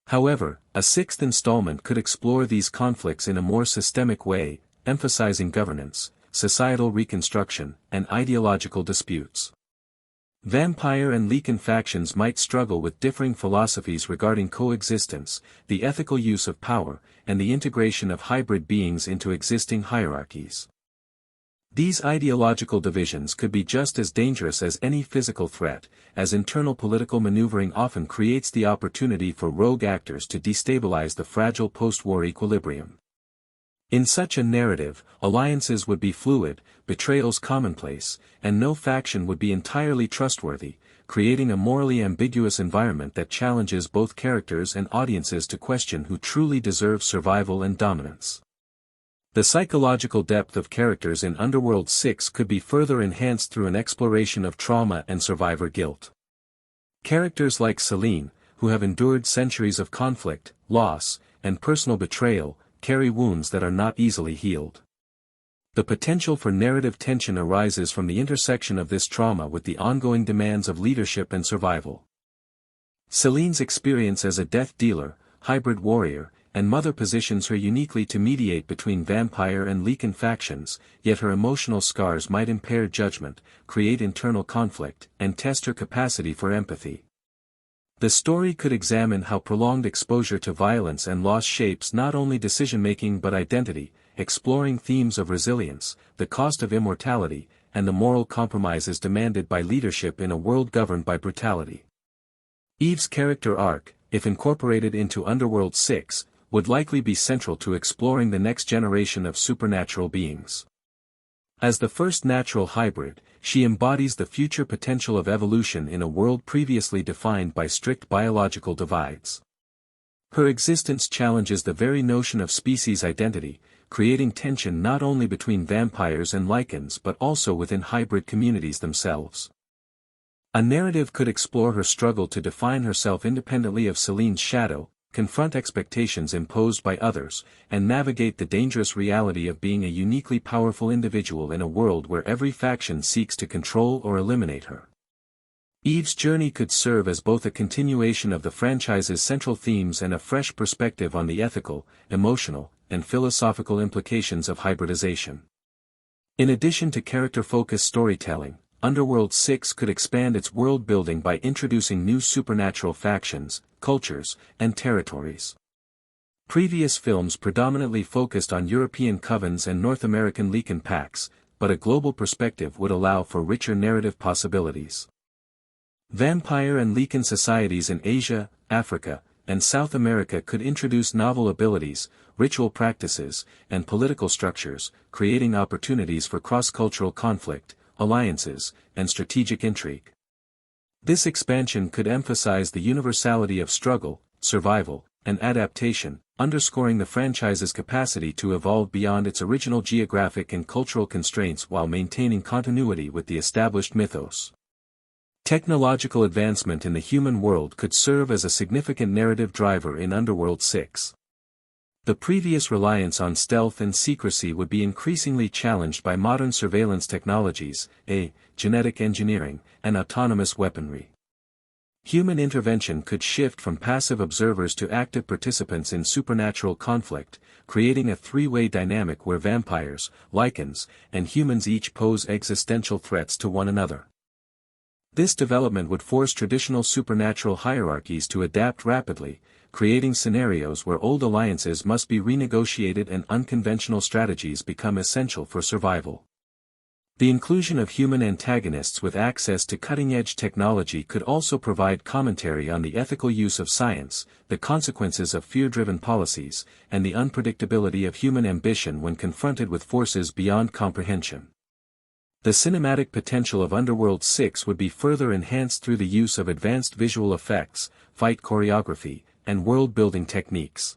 However, a sixth installment could explore these conflicts in a more systemic way, emphasizing governance, societal reconstruction, and ideological disputes. Vampire and Lycan factions might struggle with differing philosophies regarding coexistence, the ethical use of power, and the integration of hybrid beings into existing hierarchies. These ideological divisions could be just as dangerous as any physical threat, as internal political maneuvering often creates the opportunity for rogue actors to destabilize the fragile post-war equilibrium. In such a narrative, alliances would be fluid, betrayals commonplace, and no faction would be entirely trustworthy, creating a morally ambiguous environment that challenges both characters and audiences to question who truly deserves survival and dominance. The psychological depth of characters in Underworld 6 could be further enhanced through an exploration of trauma and survivor guilt. Characters like Celine, who have endured centuries of conflict, loss, and personal betrayal, carry wounds that are not easily healed. The potential for narrative tension arises from the intersection of this trauma with the ongoing demands of leadership and survival. Celine's experience as a death dealer, hybrid warrior, and mother positions her uniquely to mediate between vampire and Lycan factions, yet her emotional scars might impair judgment, create internal conflict, and test her capacity for empathy. The story could examine how prolonged exposure to violence and loss shapes not only decision-making but identity, exploring themes of resilience, the cost of immortality, and the moral compromises demanded by leadership in a world governed by brutality. Eve's character arc, if incorporated into Underworld 6, would likely be central to exploring the next generation of supernatural beings. As the first natural hybrid, she embodies the future potential of evolution in a world previously defined by strict biological divides. Her existence challenges the very notion of species identity, creating tension not only between vampires and Lycans but also within hybrid communities themselves. A narrative could explore her struggle to define herself independently of Celine's shadow, confront expectations imposed by others, and navigate the dangerous reality of being a uniquely powerful individual in a world where every faction seeks to control or eliminate her. Eve's journey could serve as both a continuation of the franchise's central themes and a fresh perspective on the ethical, emotional, and philosophical implications of hybridization. In addition to character-focused storytelling, Underworld 6 could expand its world-building by introducing new supernatural factions, cultures, and territories. Previous films predominantly focused on European covens and North American Lycan packs, but a global perspective would allow for richer narrative possibilities. Vampire and Lycan societies in Asia, Africa, and South America could introduce novel abilities, ritual practices, and political structures, creating opportunities for cross-cultural conflict, alliances, and strategic intrigue. This expansion could emphasize the universality of struggle, survival, and adaptation, underscoring the franchise's capacity to evolve beyond its original geographic and cultural constraints while maintaining continuity with the established mythos. Technological advancement in the human world could serve as a significant narrative driver in Underworld 6. The previous reliance on stealth and secrecy would be increasingly challenged by modern surveillance technologies, genetic engineering, and autonomous weaponry. Human intervention could shift from passive observers to active participants in supernatural conflict, creating a three-way dynamic where vampires, Lycans, and humans each pose existential threats to one another. This development would force traditional supernatural hierarchies to adapt rapidly, creating scenarios where old alliances must be renegotiated and unconventional strategies become essential for survival. The inclusion of human antagonists with access to cutting-edge technology could also provide commentary on the ethical use of science, the consequences of fear-driven policies, and the unpredictability of human ambition when confronted with forces beyond comprehension. The cinematic potential of Underworld 6 would be further enhanced through the use of advanced visual effects, fight choreography, and world-building techniques.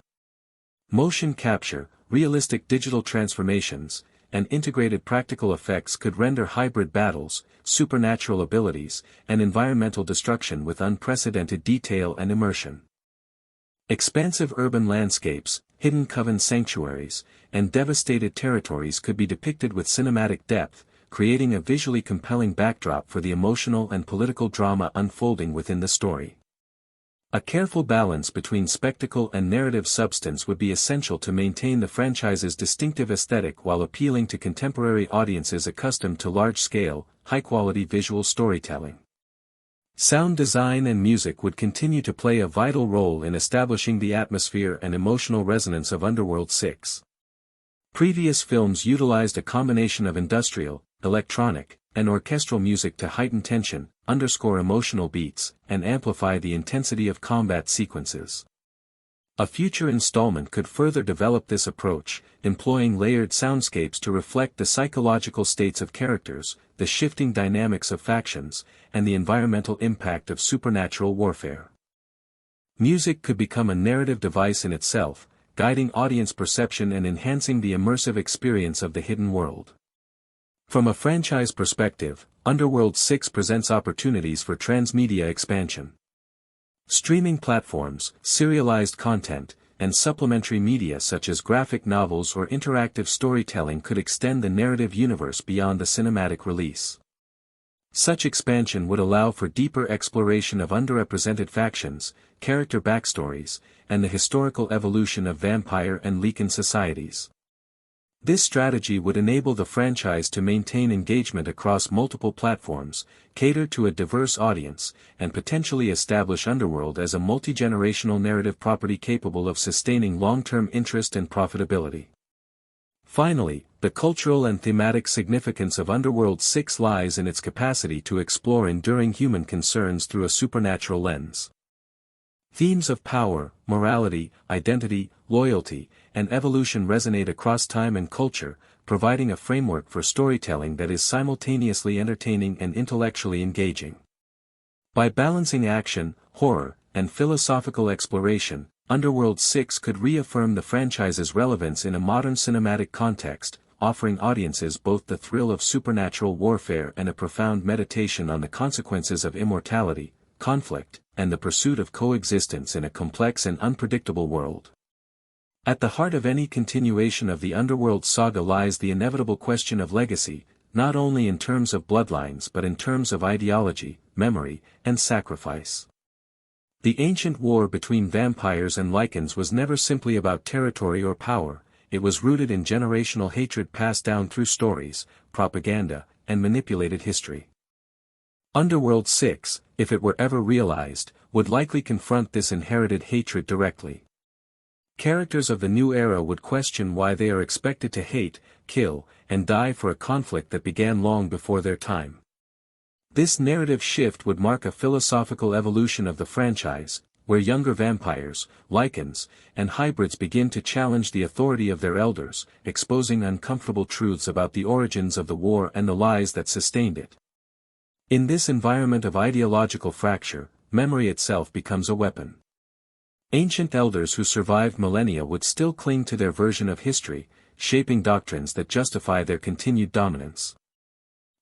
Motion capture, realistic digital transformations, and integrated practical effects could render hybrid battles, supernatural abilities, and environmental destruction with unprecedented detail and immersion. Expansive urban landscapes, hidden coven sanctuaries, and devastated territories could be depicted with cinematic depth, creating a visually compelling backdrop for the emotional and political drama unfolding within the story. A careful balance between spectacle and narrative substance would be essential to maintain the franchise's distinctive aesthetic while appealing to contemporary audiences accustomed to large-scale, high-quality visual storytelling. Sound design and music would continue to play a vital role in establishing the atmosphere and emotional resonance of Underworld 6. Previous films utilized a combination of industrial, electronic, and orchestral music to heighten tension, underscore emotional beats, and amplify the intensity of combat sequences. A future installment could further develop this approach, employing layered soundscapes to reflect the psychological states of characters, the shifting dynamics of factions, and the environmental impact of supernatural warfare. Music could become a narrative device in itself, guiding audience perception and enhancing the immersive experience of the hidden world. From a franchise perspective, Underworld 6 presents opportunities for transmedia expansion. Streaming platforms, serialized content, and supplementary media such as graphic novels or interactive storytelling could extend the narrative universe beyond the cinematic release. Such expansion would allow for deeper exploration of underrepresented factions, character backstories, and the historical evolution of vampire and Lycan societies. This strategy would enable the franchise to maintain engagement across multiple platforms, cater to a diverse audience, and potentially establish Underworld as a multi-generational narrative property capable of sustaining long-term interest and profitability. Finally, the cultural and thematic significance of Underworld 6 lies in its capacity to explore enduring human concerns through a supernatural lens. Themes of power, morality, identity, loyalty, and evolution resonate across time and culture, providing a framework for storytelling that is simultaneously entertaining and intellectually engaging. By balancing action, horror, and philosophical exploration, Underworld 6 could reaffirm the franchise's relevance in a modern cinematic context, offering audiences both the thrill of supernatural warfare and a profound meditation on the consequences of immortality, conflict, and the pursuit of coexistence in a complex and unpredictable world. At the heart of any continuation of the Underworld saga lies the inevitable question of legacy, not only in terms of bloodlines but in terms of ideology, memory, and sacrifice. The ancient war between vampires and Lycans was never simply about territory or power, it was rooted in generational hatred passed down through stories, propaganda, and manipulated history. Underworld 6, if it were ever realized, would likely confront this inherited hatred directly. Characters of the new era would question why they are expected to hate, kill, and die for a conflict that began long before their time. This narrative shift would mark a philosophical evolution of the franchise, where younger vampires, Lycans, and hybrids begin to challenge the authority of their elders, exposing uncomfortable truths about the origins of the war and the lies that sustained it. In this environment of ideological fracture, memory itself becomes a weapon. Ancient elders who survived millennia would still cling to their version of history, shaping doctrines that justify their continued dominance.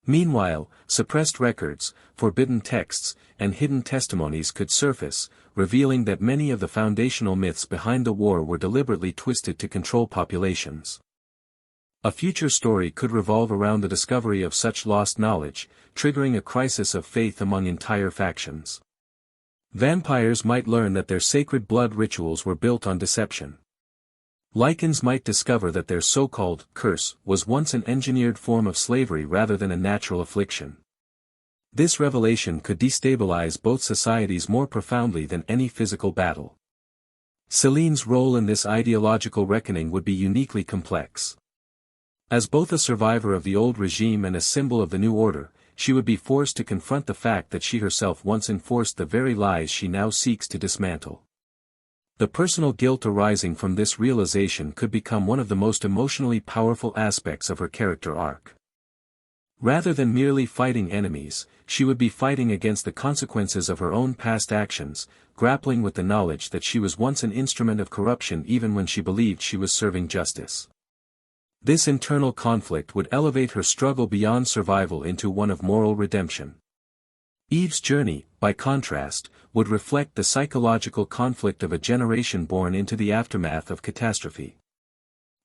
Meanwhile, suppressed records, forbidden texts, and hidden testimonies could surface, revealing that many of the foundational myths behind the war were deliberately twisted to control populations. A future story could revolve around the discovery of such lost knowledge, triggering a crisis of faith among entire factions. Vampires might learn that their sacred blood rituals were built on deception. Lycans might discover that their so-called curse was once an engineered form of slavery rather than a natural affliction. This revelation could destabilize both societies more profoundly than any physical battle. Celine's role in this ideological reckoning would be uniquely complex. As both a survivor of the old regime and a symbol of the new order, she would be forced to confront the fact that she herself once enforced the very lies she now seeks to dismantle. The personal guilt arising from this realization could become one of the most emotionally powerful aspects of her character arc. Rather than merely fighting enemies, she would be fighting against the consequences of her own past actions, grappling with the knowledge that she was once an instrument of corruption even when she believed she was serving justice. This internal conflict would elevate her struggle beyond survival into one of moral redemption. Eve's journey, by contrast, would reflect the psychological conflict of a generation born into the aftermath of catastrophe.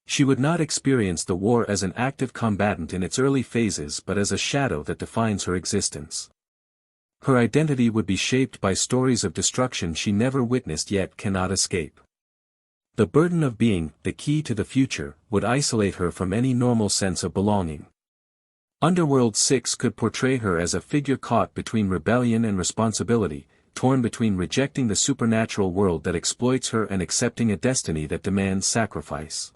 She would not experience the war as an active combatant in its early phases but as a shadow that defines her existence. Her identity would be shaped by stories of destruction she never witnessed yet cannot escape. The burden of being the key to the future would isolate her from any normal sense of belonging. Underworld 6 could portray her as a figure caught between rebellion and responsibility, torn between rejecting the supernatural world that exploits her and accepting a destiny that demands sacrifice.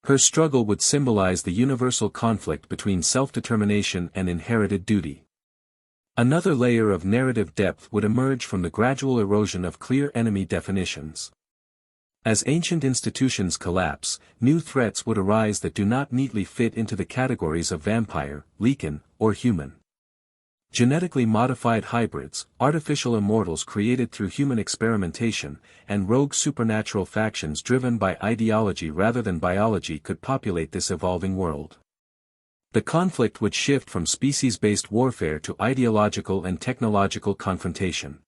Her struggle would symbolize the universal conflict between self-determination and inherited duty. Another layer of narrative depth would emerge from the gradual erosion of clear enemy definitions. As ancient institutions collapse, new threats would arise that do not neatly fit into the categories of vampire, Lycan, or human. Genetically modified hybrids, artificial immortals created through human experimentation, and rogue supernatural factions driven by ideology rather than biology could populate this evolving world. The conflict would shift from species-based warfare to ideological and technological confrontation.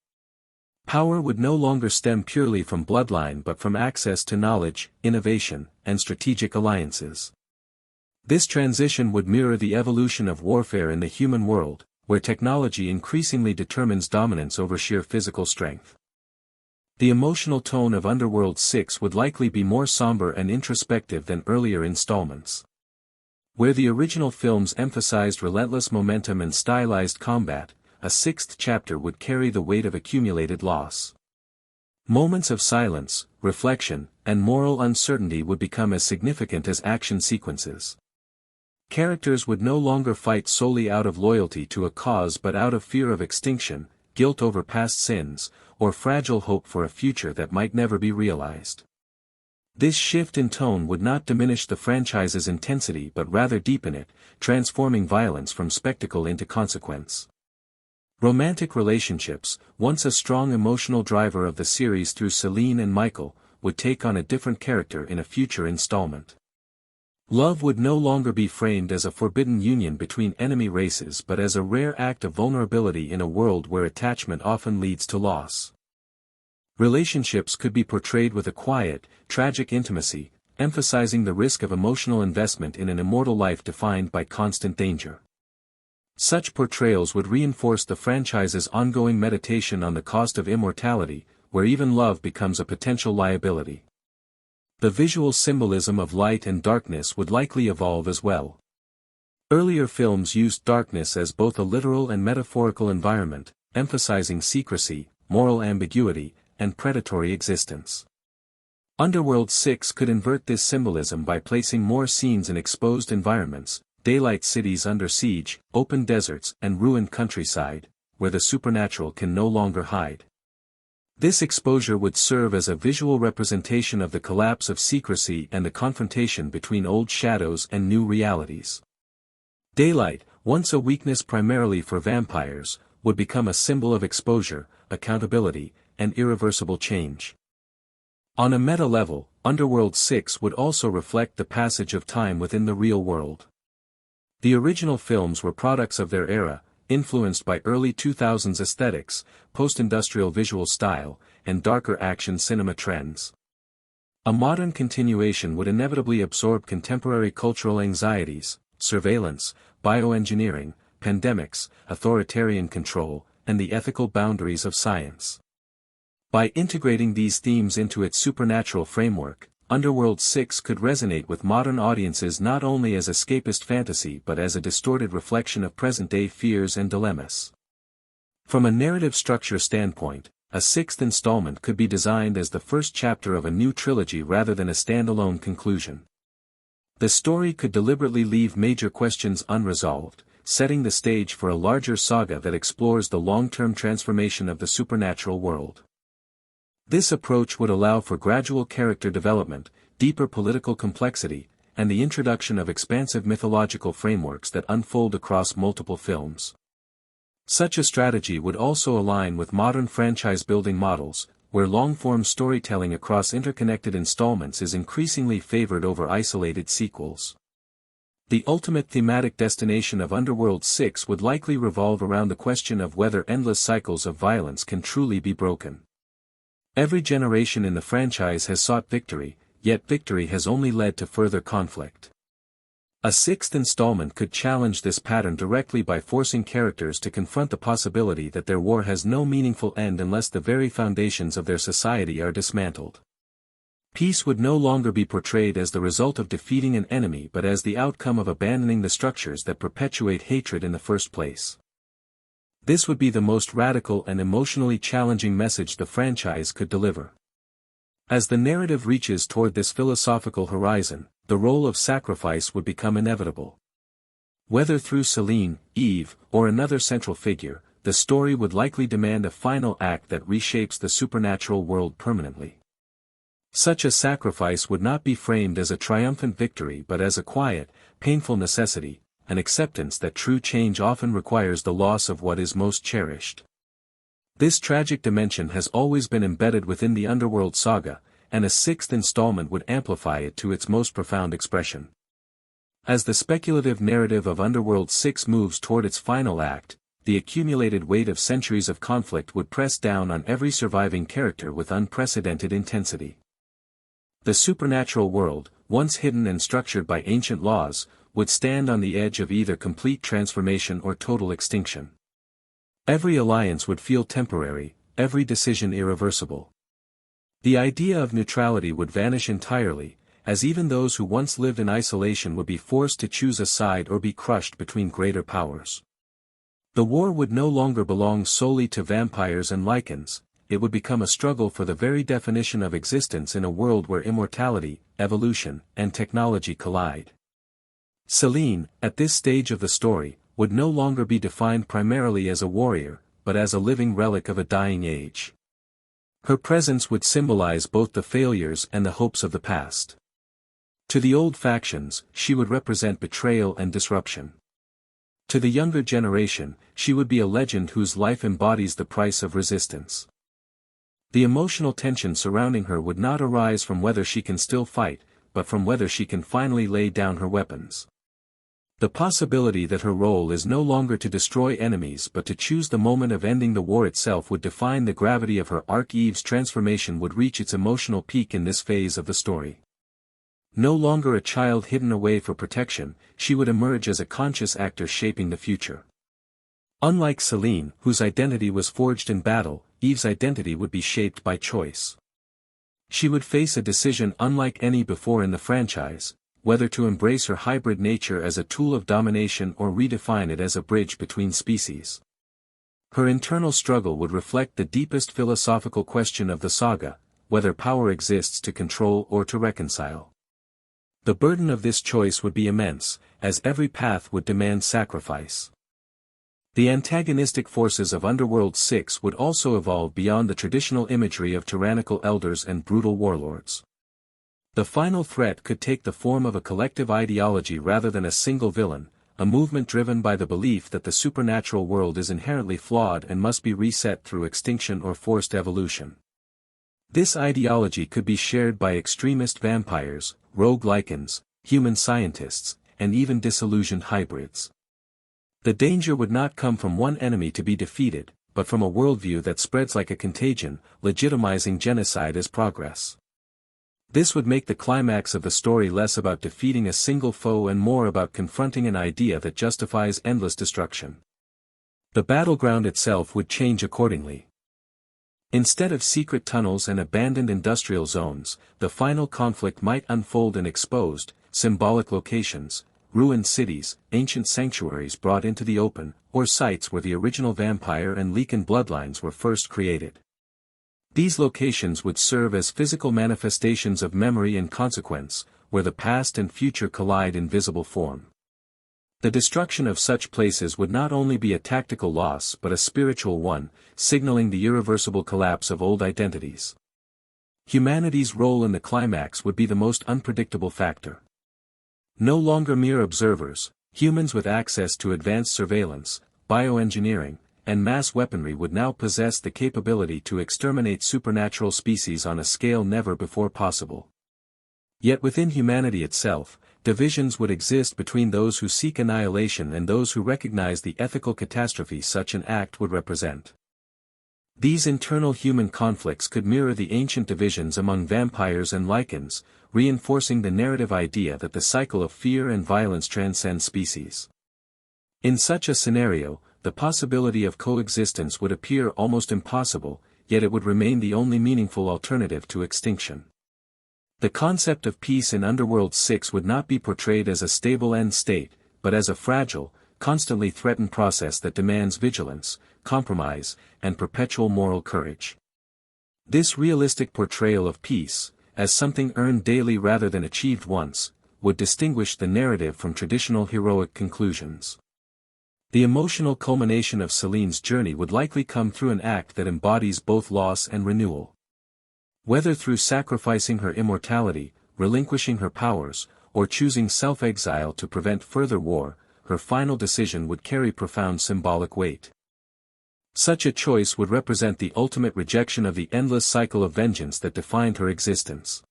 Power would no longer stem purely from bloodline but from access to knowledge, innovation, and strategic alliances. This transition would mirror the evolution of warfare in the human world, where technology increasingly determines dominance over sheer physical strength. The emotional tone of Underworld 6 would likely be more somber and introspective than earlier installments. Where the original films emphasized relentless momentum and stylized combat, a sixth chapter would carry the weight of accumulated loss. Moments of silence, reflection, and moral uncertainty would become as significant as action sequences. Characters would no longer fight solely out of loyalty to a cause but out of fear of extinction, guilt over past sins, or fragile hope for a future that might never be realized. This shift in tone would not diminish the franchise's intensity but rather deepen it, transforming violence from spectacle into consequence. Romantic relationships, once a strong emotional driver of the series through Celine and Michael, would take on a different character in a future installment. Love would no longer be framed as a forbidden union between enemy races but as a rare act of vulnerability in a world where attachment often leads to loss. Relationships could be portrayed with a quiet, tragic intimacy, emphasizing the risk of emotional investment in an immortal life defined by constant danger. Such portrayals would reinforce the franchise's ongoing meditation on the cost of immortality, where even love becomes a potential liability. The visual symbolism of light and darkness would likely evolve as well. Earlier films used darkness as both a literal and metaphorical environment, emphasizing secrecy, moral ambiguity, and predatory existence. Underworld 6 could invert this symbolism by placing more scenes in exposed environments, daylight cities under siege, open deserts, and ruined countryside, where the supernatural can no longer hide. This exposure would serve as a visual representation of the collapse of secrecy and the confrontation between old shadows and new realities. Daylight, once a weakness primarily for vampires, would become a symbol of exposure, accountability, and irreversible change. On a meta level, Underworld 6 would also reflect the passage of time within the real world. The original films were products of their era, influenced by early 2000s aesthetics, post-industrial visual style, and darker action cinema trends. A modern continuation would inevitably absorb contemporary cultural anxieties, surveillance, bioengineering, pandemics, authoritarian control, and the ethical boundaries of science. By integrating these themes into its supernatural framework, Underworld 6 could resonate with modern audiences not only as escapist fantasy but as a distorted reflection of present-day fears and dilemmas. From a narrative structure standpoint, a sixth installment could be designed as the first chapter of a new trilogy rather than a standalone conclusion. The story could deliberately leave major questions unresolved, setting the stage for a larger saga that explores the long-term transformation of the supernatural world. This approach would allow for gradual character development, deeper political complexity, and the introduction of expansive mythological frameworks that unfold across multiple films. Such a strategy would also align with modern franchise-building models, where long-form storytelling across interconnected installments is increasingly favored over isolated sequels. The ultimate thematic destination of Underworld 6 would likely revolve around the question of whether endless cycles of violence can truly be broken. Every generation in the franchise has sought victory, yet victory has only led to further conflict. A sixth installment could challenge this pattern directly by forcing characters to confront the possibility that their war has no meaningful end unless the very foundations of their society are dismantled. Peace would no longer be portrayed as the result of defeating an enemy but as the outcome of abandoning the structures that perpetuate hatred in the first place. This would be the most radical and emotionally challenging message the franchise could deliver. As the narrative reaches toward this philosophical horizon, the role of sacrifice would become inevitable. Whether through Selene, Eve, or another central figure, the story would likely demand a final act that reshapes the supernatural world permanently. Such a sacrifice would not be framed as a triumphant victory but as a quiet, painful necessity, an acceptance that true change often requires the loss of what is most cherished. This tragic dimension has always been embedded within the Underworld saga, and a sixth installment would amplify it to its most profound expression. As the speculative narrative of Underworld 6 moves toward its final act, the accumulated weight of centuries of conflict would press down on every surviving character with unprecedented intensity. The supernatural world, once hidden and structured by ancient laws, would stand on the edge of either complete transformation or total extinction. Every alliance would feel temporary, every decision irreversible. The idea of neutrality would vanish entirely, as even those who once lived in isolation would be forced to choose a side or be crushed between greater powers. The war would no longer belong solely to vampires and Lycans, it would become a struggle for the very definition of existence in a world where immortality, evolution, and technology collide. Selene, at this stage of the story, would no longer be defined primarily as a warrior, but as a living relic of a dying age. Her presence would symbolize both the failures and the hopes of the past. To the old factions, she would represent betrayal and disruption. To the younger generation, she would be a legend whose life embodies the price of resistance. The emotional tension surrounding her would not arise from whether she can still fight, but from whether she can finally lay down her weapons. The possibility that her role is no longer to destroy enemies but to choose the moment of ending the war itself would define the gravity of her arc. Eve's transformation would reach its emotional peak in this phase of the story. No longer a child hidden away for protection, she would emerge as a conscious actor shaping the future. Unlike Selene, whose identity was forged in battle, Eve's identity would be shaped by choice. She would face a decision unlike any before in the franchise: whether to embrace her hybrid nature as a tool of domination or redefine it as a bridge between species. Her internal struggle would reflect the deepest philosophical question of the saga, whether power exists to control or to reconcile. The burden of this choice would be immense, as every path would demand sacrifice. The antagonistic forces of Underworld 6 would also evolve beyond the traditional imagery of tyrannical elders and brutal warlords. The final threat could take the form of a collective ideology rather than a single villain, a movement driven by the belief that the supernatural world is inherently flawed and must be reset through extinction or forced evolution. This ideology could be shared by extremist vampires, rogue Lycans, human scientists, and even disillusioned hybrids. The danger would not come from one enemy to be defeated, but from a worldview that spreads like a contagion, legitimizing genocide as progress. This would make the climax of the story less about defeating a single foe and more about confronting an idea that justifies endless destruction. The battleground itself would change accordingly. Instead of secret tunnels and abandoned industrial zones, the final conflict might unfold in exposed, symbolic locations, ruined cities, ancient sanctuaries brought into the open, or sites where the original vampire and Lycan bloodlines were first created. These locations would serve as physical manifestations of memory and consequence, where the past and future collide in visible form. The destruction of such places would not only be a tactical loss but a spiritual one, signaling the irreversible collapse of old identities. Humanity's role in the climax would be the most unpredictable factor. No longer mere observers, humans with access to advanced surveillance, bioengineering, and mass weaponry would now possess the capability to exterminate supernatural species on a scale never before possible. Yet within humanity itself, divisions would exist between those who seek annihilation and those who recognize the ethical catastrophe such an act would represent. These internal human conflicts could mirror the ancient divisions among vampires and Lycans, reinforcing the narrative idea that the cycle of fear and violence transcends species. In such a scenario, the possibility of coexistence would appear almost impossible, yet it would remain the only meaningful alternative to extinction. The concept of peace in Underworld 6 would not be portrayed as a stable end state, but as a fragile, constantly threatened process that demands vigilance, compromise, and perpetual moral courage. This realistic portrayal of peace, as something earned daily rather than achieved once, would distinguish the narrative from traditional heroic conclusions. The emotional culmination of Celine's journey would likely come through an act that embodies both loss and renewal. Whether through sacrificing her immortality, relinquishing her powers, or choosing self-exile to prevent further war, her final decision would carry profound symbolic weight. Such a choice would represent the ultimate rejection of the endless cycle of vengeance that defined her existence.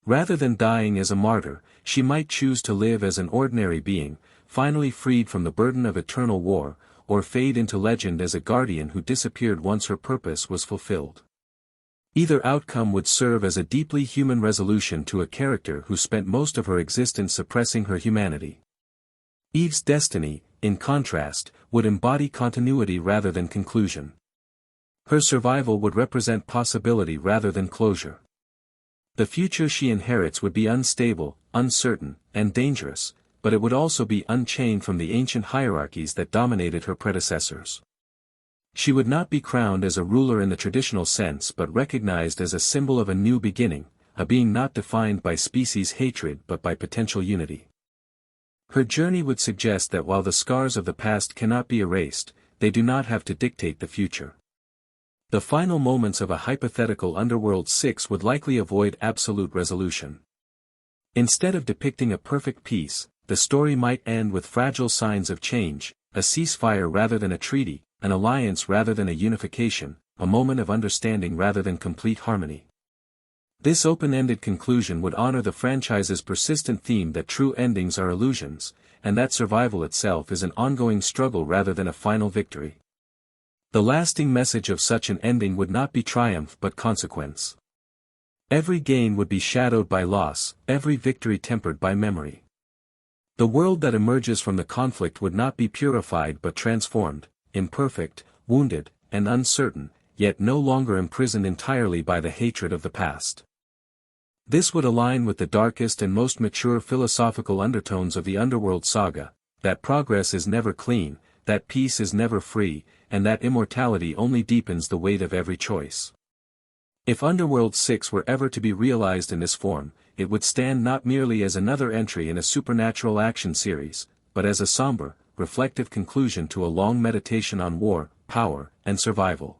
Rather than dying as a martyr, she might choose to live as an ordinary being, finally freed from the burden of eternal war, or fade into legend as a guardian who disappeared once her purpose was fulfilled. Either outcome would serve as a deeply human resolution to a character who spent most of her existence suppressing her humanity. Eve's destiny, in contrast, would embody continuity rather than conclusion. Her survival would represent possibility rather than closure. The future she inherits would be unstable, uncertain, and dangerous, but it would also be unchained from the ancient hierarchies that dominated her predecessors. She would not be crowned as a ruler in the traditional sense but recognized as a symbol of a new beginning, a being not defined by species hatred but by potential unity. Her journey would suggest that while the scars of the past cannot be erased, they do not have to dictate the future. The final moments of a hypothetical Underworld 6 would likely avoid absolute resolution. Instead of depicting a perfect peace, the story might end with fragile signs of change, a ceasefire rather than a treaty, an alliance rather than a unification, a moment of understanding rather than complete harmony. This open-ended conclusion would honor the franchise's persistent theme that true endings are illusions, and that survival itself is an ongoing struggle rather than a final victory. The lasting message of such an ending would not be triumph but consequence. Every gain would be shadowed by loss, every victory tempered by memory. The world that emerges from the conflict would not be purified but transformed, imperfect, wounded, and uncertain, yet no longer imprisoned entirely by the hatred of the past. This would align with the darkest and most mature philosophical undertones of the Underworld saga, that progress is never clean, that peace is never free, and that immortality only deepens the weight of every choice. If Underworld 6 were ever to be realized in this form, it would stand not merely as another entry in a supernatural action series, but as a somber, reflective conclusion to a long meditation on war, power, and survival.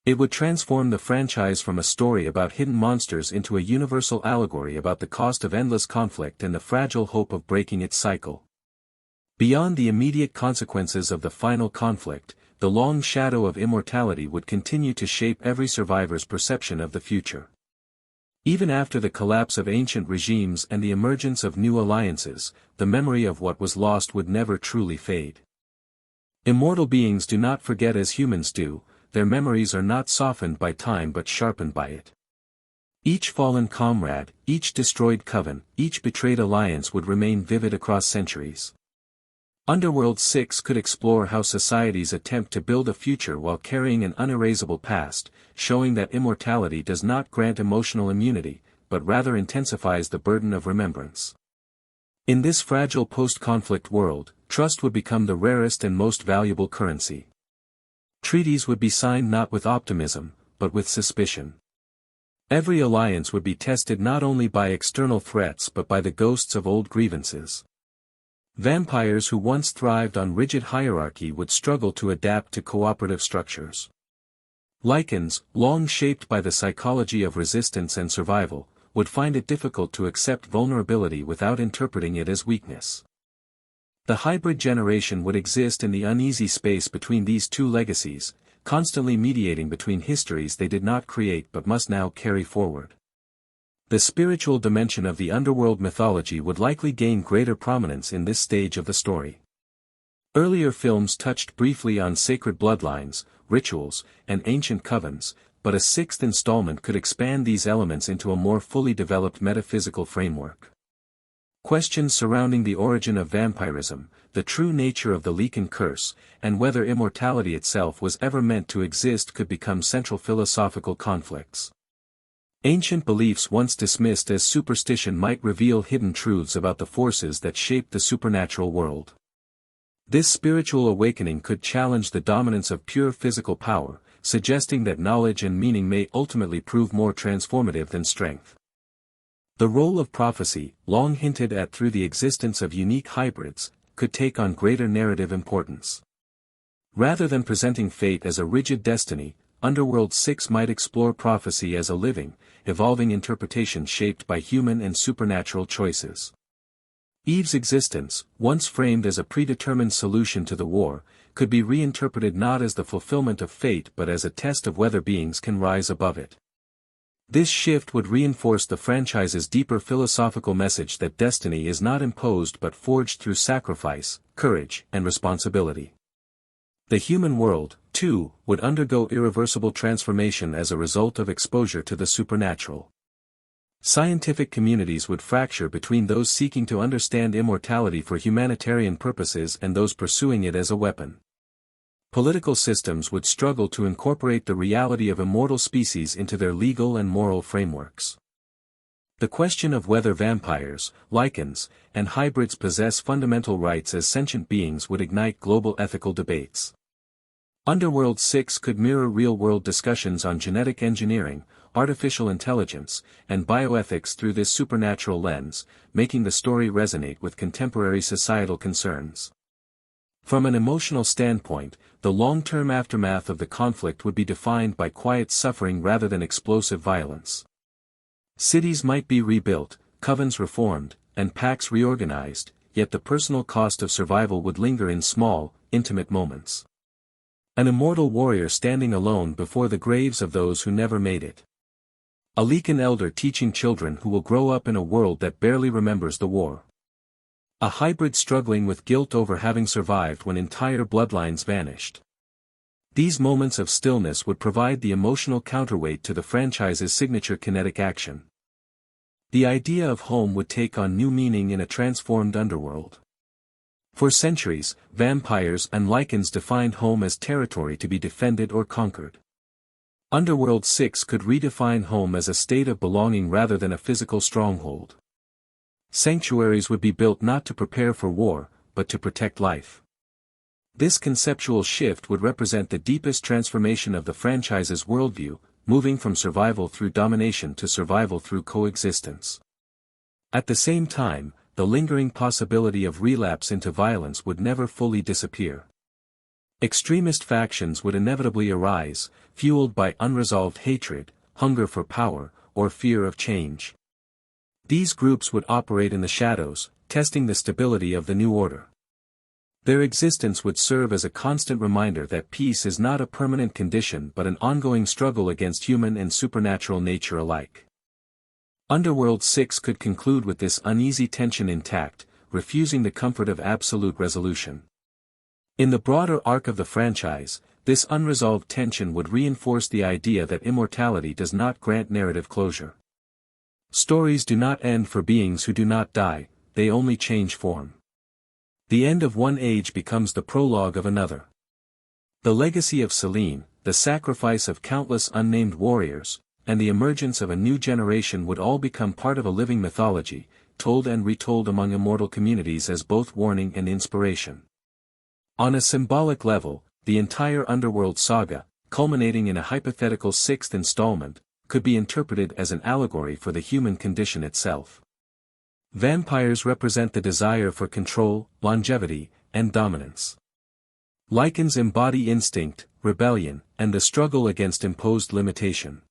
It would transform the franchise from a story about hidden monsters into a universal allegory about the cost of endless conflict and the fragile hope of breaking its cycle. Beyond the immediate consequences of the final conflict, the long shadow of immortality would continue to shape every survivor's perception of the future. Even after the collapse of ancient regimes and the emergence of new alliances, the memory of what was lost would never truly fade. Immortal beings do not forget as humans do, their memories are not softened by time but sharpened by it. Each fallen comrade, each destroyed coven, each betrayed alliance would remain vivid across centuries. Underworld 6 could explore how societies attempt to build a future while carrying an unerasable past, showing that immortality does not grant emotional immunity, but rather intensifies the burden of remembrance. In this fragile post-conflict world, trust would become the rarest and most valuable currency. Treaties would be signed not with optimism, but with suspicion. Every alliance would be tested not only by external threats but by the ghosts of old grievances. Vampires who once thrived on rigid hierarchy would struggle to adapt to cooperative structures. Lycans, long shaped by the psychology of resistance and survival, would find it difficult to accept vulnerability without interpreting it as weakness. The hybrid generation would exist in the uneasy space between these two legacies, constantly mediating between histories they did not create but must now carry forward. The spiritual dimension of the underworld mythology would likely gain greater prominence in this stage of the story. Earlier films touched briefly on sacred bloodlines, rituals, and ancient covens, but a sixth installment could expand these elements into a more fully developed metaphysical framework. Questions surrounding the origin of vampirism, the true nature of the Lycan curse, and whether immortality itself was ever meant to exist could become central philosophical conflicts. Ancient beliefs once dismissed as superstition might reveal hidden truths about the forces that shape the supernatural world. This spiritual awakening could challenge the dominance of pure physical power, suggesting that knowledge and meaning may ultimately prove more transformative than strength. The role of prophecy, long hinted at through the existence of unique hybrids, could take on greater narrative importance. Rather than presenting fate as a rigid destiny, Underworld 6 might explore prophecy as a living, evolving interpretation shaped by human and supernatural choices. Eve's existence, once framed as a predetermined solution to the war, could be reinterpreted not as the fulfillment of fate but as a test of whether beings can rise above it. This shift would reinforce the franchise's deeper philosophical message that destiny is not imposed but forged through sacrifice, courage, and responsibility. The human world, too, would undergo irreversible transformation as a result of exposure to the supernatural. Scientific communities would fracture between those seeking to understand immortality for humanitarian purposes and those pursuing it as a weapon. Political systems would struggle to incorporate the reality of immortal species into their legal and moral frameworks. The question of whether vampires, Lycans, and hybrids possess fundamental rights as sentient beings would ignite global ethical debates. Underworld 6 could mirror real-world discussions on genetic engineering, artificial intelligence, and bioethics through this supernatural lens, making the story resonate with contemporary societal concerns. From an emotional standpoint, the long-term aftermath of the conflict would be defined by quiet suffering rather than explosive violence. Cities might be rebuilt, covens reformed, and packs reorganized, yet the personal cost of survival would linger in small, intimate moments. An immortal warrior standing alone before the graves of those who never made it. A Lycan elder teaching children who will grow up in a world that barely remembers the war. A hybrid struggling with guilt over having survived when entire bloodlines vanished. These moments of stillness would provide the emotional counterweight to the franchise's signature kinetic action. The idea of home would take on new meaning in a transformed underworld. For centuries, vampires and Lycans defined home as territory to be defended or conquered. Underworld 6 could redefine home as a state of belonging rather than a physical stronghold. Sanctuaries would be built not to prepare for war, but to protect life. This conceptual shift would represent the deepest transformation of the franchise's worldview, moving from survival through domination to survival through coexistence. At the same time, the lingering possibility of relapse into violence would never fully disappear. Extremist factions would inevitably arise, fueled by unresolved hatred, hunger for power, or fear of change. These groups would operate in the shadows, testing the stability of the new order. Their existence would serve as a constant reminder that peace is not a permanent condition but an ongoing struggle against human and supernatural nature alike. Underworld 6 could conclude with this uneasy tension intact, refusing the comfort of absolute resolution. In the broader arc of the franchise, this unresolved tension would reinforce the idea that immortality does not grant narrative closure. Stories do not end for beings who do not die, they only change form. The end of one age becomes the prologue of another. The legacy of Selene, the sacrifice of countless unnamed warriors, and the emergence of a new generation would all become part of a living mythology, told and retold among immortal communities as both warning and inspiration. On a symbolic level, the entire Underworld saga, culminating in a hypothetical sixth installment, could be interpreted as an allegory for the human condition itself. Vampires represent the desire for control, longevity, and dominance. Lycans embody instinct, rebellion, and the struggle against imposed limitation.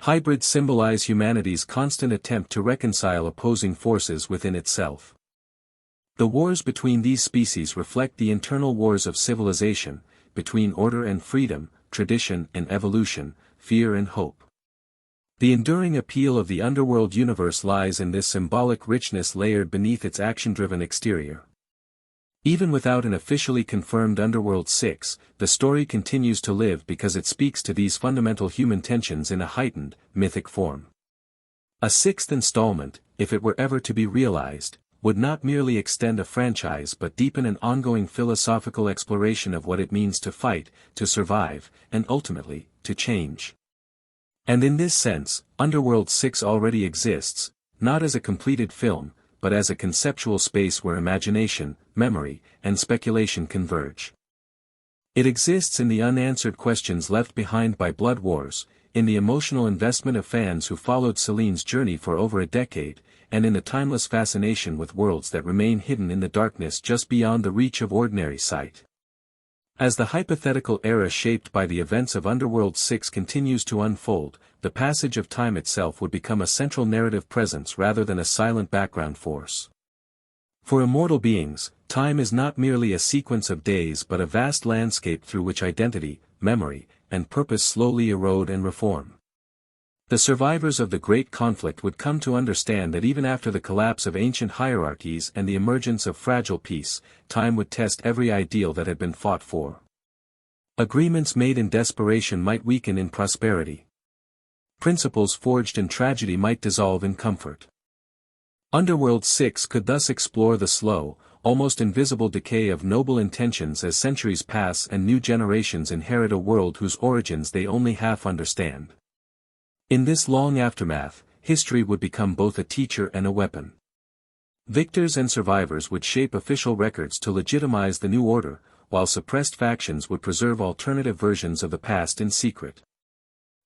Hybrids symbolize humanity's constant attempt to reconcile opposing forces within itself. The wars between these species reflect the internal wars of civilization, between order and freedom, tradition and evolution, fear and hope. The enduring appeal of the Underworld universe lies in this symbolic richness layered beneath its action-driven exterior. Even without an officially confirmed Underworld 6, the story continues to live because it speaks to these fundamental human tensions in a heightened, mythic form. A sixth installment, if it were ever to be realized, would not merely extend a franchise but deepen an ongoing philosophical exploration of what it means to fight, to survive, and ultimately, to change. And in this sense, Underworld 6 already exists, not as a completed film, but as a conceptual space where imagination, memory, and speculation converge. It exists in the unanswered questions left behind by Blood Wars, in the emotional investment of fans who followed Selene's journey for over a decade, and in the timeless fascination with worlds that remain hidden in the darkness just beyond the reach of ordinary sight. As the hypothetical era shaped by the events of Underworld 6 continues to unfold, the passage of time itself would become a central narrative presence rather than a silent background force. For immortal beings, time is not merely a sequence of days but a vast landscape through which identity, memory, and purpose slowly erode and reform. The survivors of the Great Conflict would come to understand that even after the collapse of ancient hierarchies and the emergence of fragile peace, time would test every ideal that had been fought for. Agreements made in desperation might weaken in prosperity. Principles forged in tragedy might dissolve in comfort. Underworld 6 could thus explore the slow, almost invisible decay of noble intentions as centuries pass and new generations inherit a world whose origins they only half understand. In this long aftermath, history would become both a teacher and a weapon. Victors and survivors would shape official records to legitimize the new order, while suppressed factions would preserve alternative versions of the past in secret.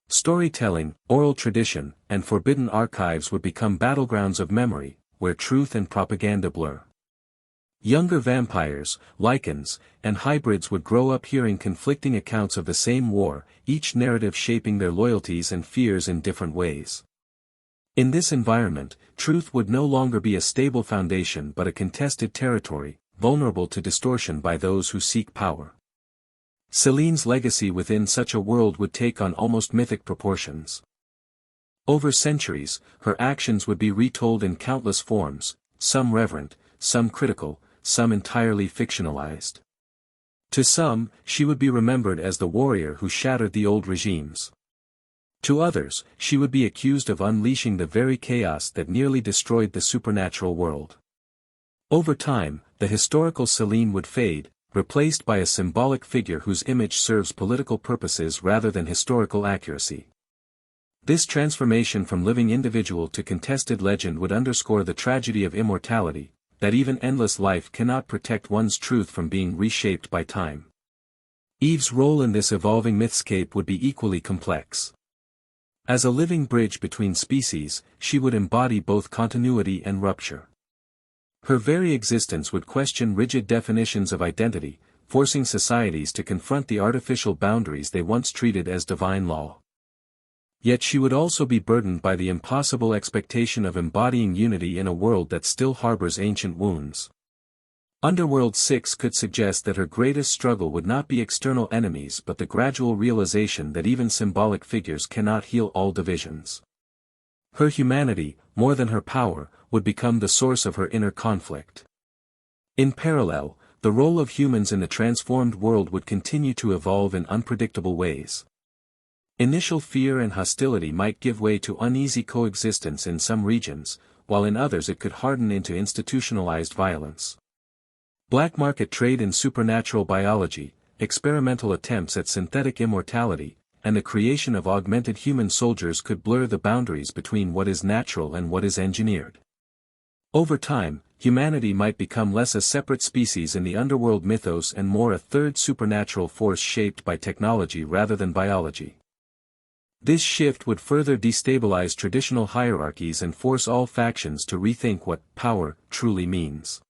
Storytelling, oral tradition, and forbidden archives would become battlegrounds of memory, where truth and propaganda blur. Younger vampires, Lycans, and hybrids would grow up hearing conflicting accounts of the same war, each narrative shaping their loyalties and fears in different ways. In this environment, truth would no longer be a stable foundation but a contested territory, vulnerable to distortion by those who seek power. Selene's legacy within such a world would take on almost mythic proportions. Over centuries, her actions would be retold in countless forms, some reverent, some critical, some entirely fictionalized. To some, she would be remembered as the warrior who shattered the old regimes. To others, she would be accused of unleashing the very chaos that nearly destroyed the supernatural world. Over time, the historical Selene would fade, replaced by a symbolic figure whose image serves political purposes rather than historical accuracy. This transformation from living individual to contested legend would underscore the tragedy of immortality, that even endless life cannot protect one's truth from being reshaped by time. Eve's role in this evolving mythscape would be equally complex. As a living bridge between species, she would embody both continuity and rupture. Her very existence would question rigid definitions of identity, forcing societies to confront the artificial boundaries they once treated as divine law. Yet she would also be burdened by the impossible expectation of embodying unity in a world that still harbors ancient wounds. Underworld 6 could suggest that her greatest struggle would not be external enemies but the gradual realization that even symbolic figures cannot heal all divisions. Her humanity, more than her power, would become the source of her inner conflict. In parallel, the role of humans in the transformed world would continue to evolve in unpredictable ways. Initial fear and hostility might give way to uneasy coexistence in some regions, while in others it could harden into institutionalized violence. Black market trade in supernatural biology, experimental attempts at synthetic immortality, and the creation of augmented human soldiers could blur the boundaries between what is natural and what is engineered. Over time, humanity might become less a separate species in the underworld mythos and more a third supernatural force shaped by technology rather than biology. This shift would further destabilize traditional hierarchies and force all factions to rethink what power truly means.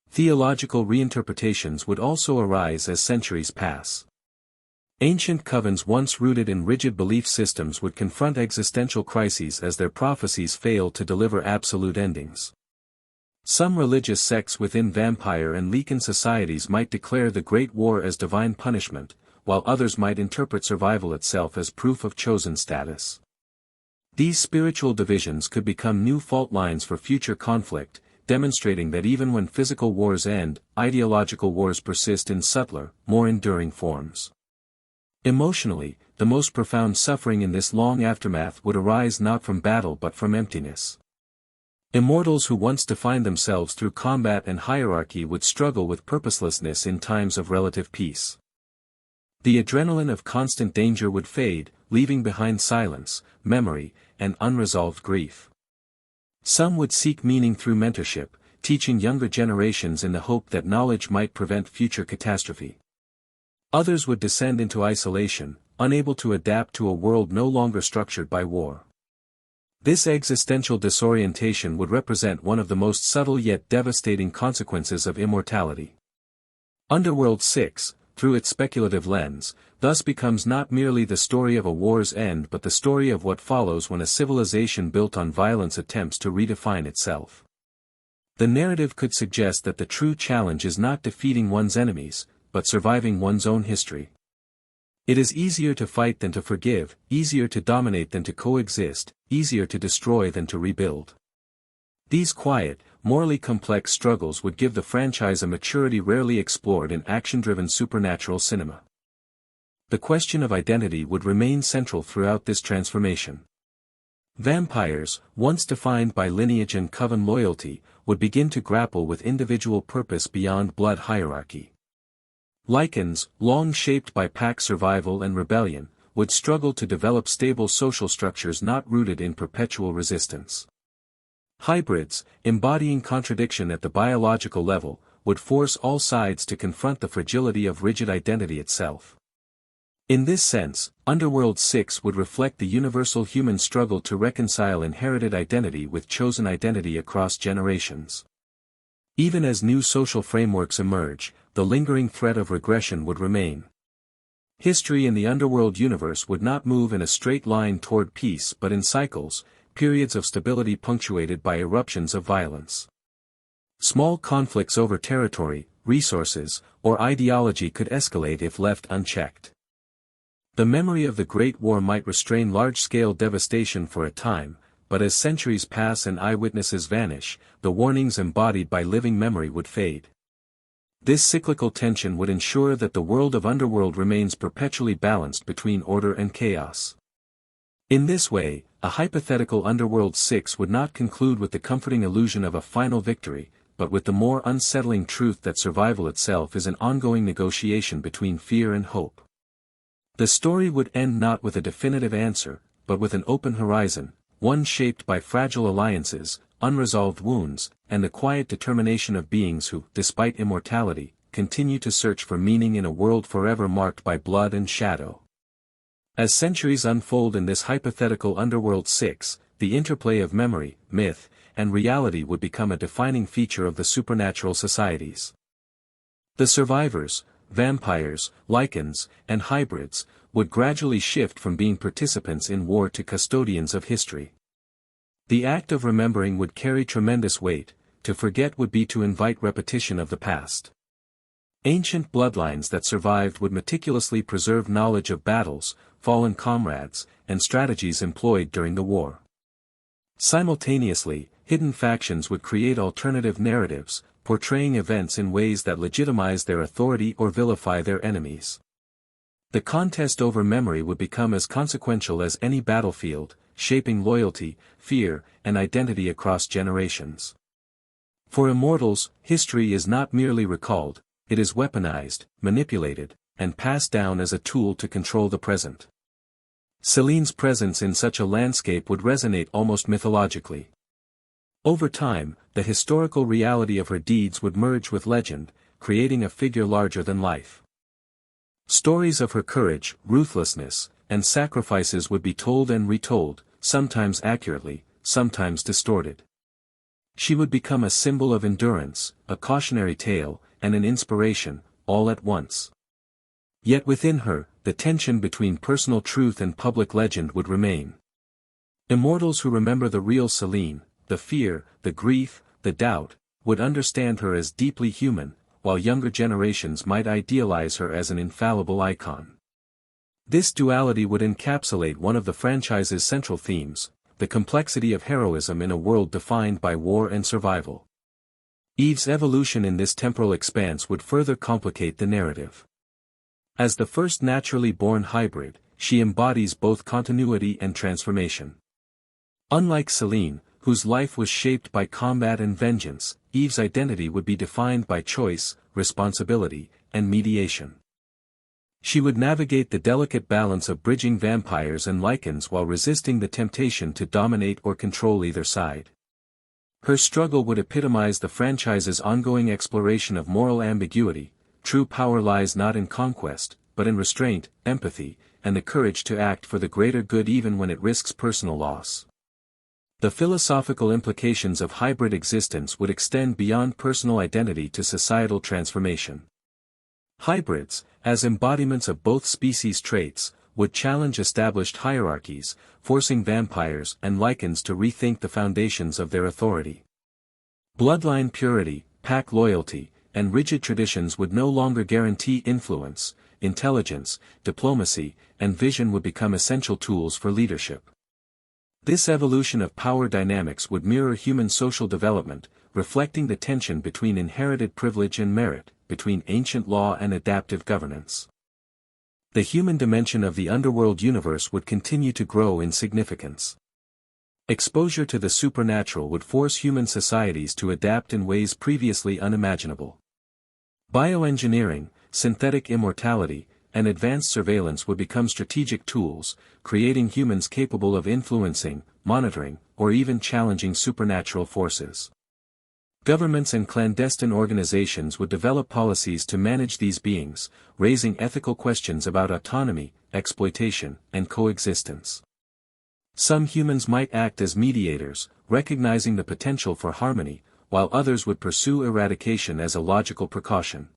Theological reinterpretations would also arise as centuries pass. Ancient covens once rooted in rigid belief systems would confront existential crises as their prophecies fail to deliver absolute endings. Some religious sects within vampire and Lycan societies might declare the Great War as divine punishment, while others might interpret survival itself as proof of chosen status. These spiritual divisions could become new fault lines for future conflict, demonstrating that even when physical wars end, ideological wars persist in subtler, more enduring forms. Emotionally, the most profound suffering in this long aftermath would arise not from battle but from emptiness. Immortals who once defined themselves through combat and hierarchy would struggle with purposelessness in times of relative peace. The adrenaline of constant danger would fade, leaving behind silence, memory, and unresolved grief. Some would seek meaning through mentorship, teaching younger generations in the hope that knowledge might prevent future catastrophe. Others would descend into isolation, unable to adapt to a world no longer structured by war. This existential disorientation would represent one of the most subtle yet devastating consequences of immortality. Underworld 6, through its speculative lens, thus becomes not merely the story of a war's end but the story of what follows when a civilization built on violence attempts to redefine itself. The narrative could suggest that the true challenge is not defeating one's enemies, but surviving one's own history. It is easier to fight than to forgive, easier to dominate than to coexist, easier to destroy than to rebuild. These quiet, morally complex struggles would give the franchise a maturity rarely explored in action-driven supernatural cinema. The question of identity would remain central throughout this transformation. Vampires, once defined by lineage and coven loyalty, would begin to grapple with individual purpose beyond blood hierarchy. Lycans, long shaped by pack survival and rebellion, would struggle to develop stable social structures not rooted in perpetual resistance. Hybrids, embodying contradiction at the biological level, would force all sides to confront the fragility of rigid identity itself. In this sense, Underworld 6 would reflect the universal human struggle to reconcile inherited identity with chosen identity across generations. Even as new social frameworks emerge, the lingering threat of regression would remain. History in the Underworld universe would not move in a straight line toward peace but in cycles, periods of stability punctuated by eruptions of violence. Small conflicts over territory, resources, or ideology could escalate if left unchecked. The memory of the Great War might restrain large-scale devastation for a time, but as centuries pass and eyewitnesses vanish, the warnings embodied by living memory would fade. This cyclical tension would ensure that the world of Underworld remains perpetually balanced between order and chaos. In this way, a hypothetical Underworld 6 would not conclude with the comforting illusion of a final victory, but with the more unsettling truth that survival itself is an ongoing negotiation between fear and hope. The story would end not with a definitive answer, but with an open horizon, one shaped by fragile alliances, unresolved wounds, and the quiet determination of beings who, despite immortality, continue to search for meaning in a world forever marked by blood and shadow. As centuries unfold in this hypothetical Underworld 6, the interplay of memory, myth, and reality would become a defining feature of the supernatural societies. The survivors, vampires, Lycans, and hybrids, would gradually shift from being participants in war to custodians of history. The act of remembering would carry tremendous weight. To forget would be to invite repetition of the past. Ancient bloodlines that survived would meticulously preserve knowledge of battles, fallen comrades, and strategies employed during the war. Simultaneously, hidden factions would create alternative narratives, portraying events in ways that legitimize their authority or vilify their enemies. The contest over memory would become as consequential as any battlefield, shaping loyalty, fear, and identity across generations. For immortals, history is not merely recalled, it is weaponized, manipulated, and passed down as a tool to control the present. Celine's presence in such a landscape would resonate almost mythologically. Over time, the historical reality of her deeds would merge with legend, creating a figure larger than life. Stories of her courage, ruthlessness, and sacrifices would be told and retold, sometimes accurately, sometimes distorted. She would become a symbol of endurance, a cautionary tale, and an inspiration, all at once. Yet within her, the tension between personal truth and public legend would remain. Immortals who remember the real Celine, the fear, the grief, the doubt, would understand her as deeply human, while younger generations might idealize her as an infallible icon. This duality would encapsulate one of the franchise's central themes, the complexity of heroism in a world defined by war and survival. Eve's evolution in this temporal expanse would further complicate the narrative. As the first naturally born hybrid, she embodies both continuity and transformation. Unlike Celine, whose life was shaped by combat and vengeance, Eve's identity would be defined by choice, responsibility, and mediation. She would navigate the delicate balance of bridging vampires and Lycans while resisting the temptation to dominate or control either side. Her struggle would epitomize the franchise's ongoing exploration of moral ambiguity. True power lies not in conquest, but in restraint, empathy, and the courage to act for the greater good even when it risks personal loss. The philosophical implications of hybrid existence would extend beyond personal identity to societal transformation. Hybrids, as embodiments of both species' traits, would challenge established hierarchies, forcing vampires and Lycans to rethink the foundations of their authority. Bloodline purity, pack loyalty, and rigid traditions would no longer guarantee influence. Intelligence, diplomacy, and vision would become essential tools for leadership. This evolution of power dynamics would mirror human social development, reflecting the tension between inherited privilege and merit, between ancient law and adaptive governance. The human dimension of the Underworld universe would continue to grow in significance. Exposure to the supernatural would force human societies to adapt in ways previously unimaginable. Bioengineering, synthetic immortality, and advanced surveillance would become strategic tools, creating humans capable of influencing, monitoring, or even challenging supernatural forces. Governments and clandestine organizations would develop policies to manage these beings, raising ethical questions about autonomy, exploitation, and coexistence. Some humans might act as mediators, recognizing the potential for harmony, while others would pursue eradication as a logical precaution.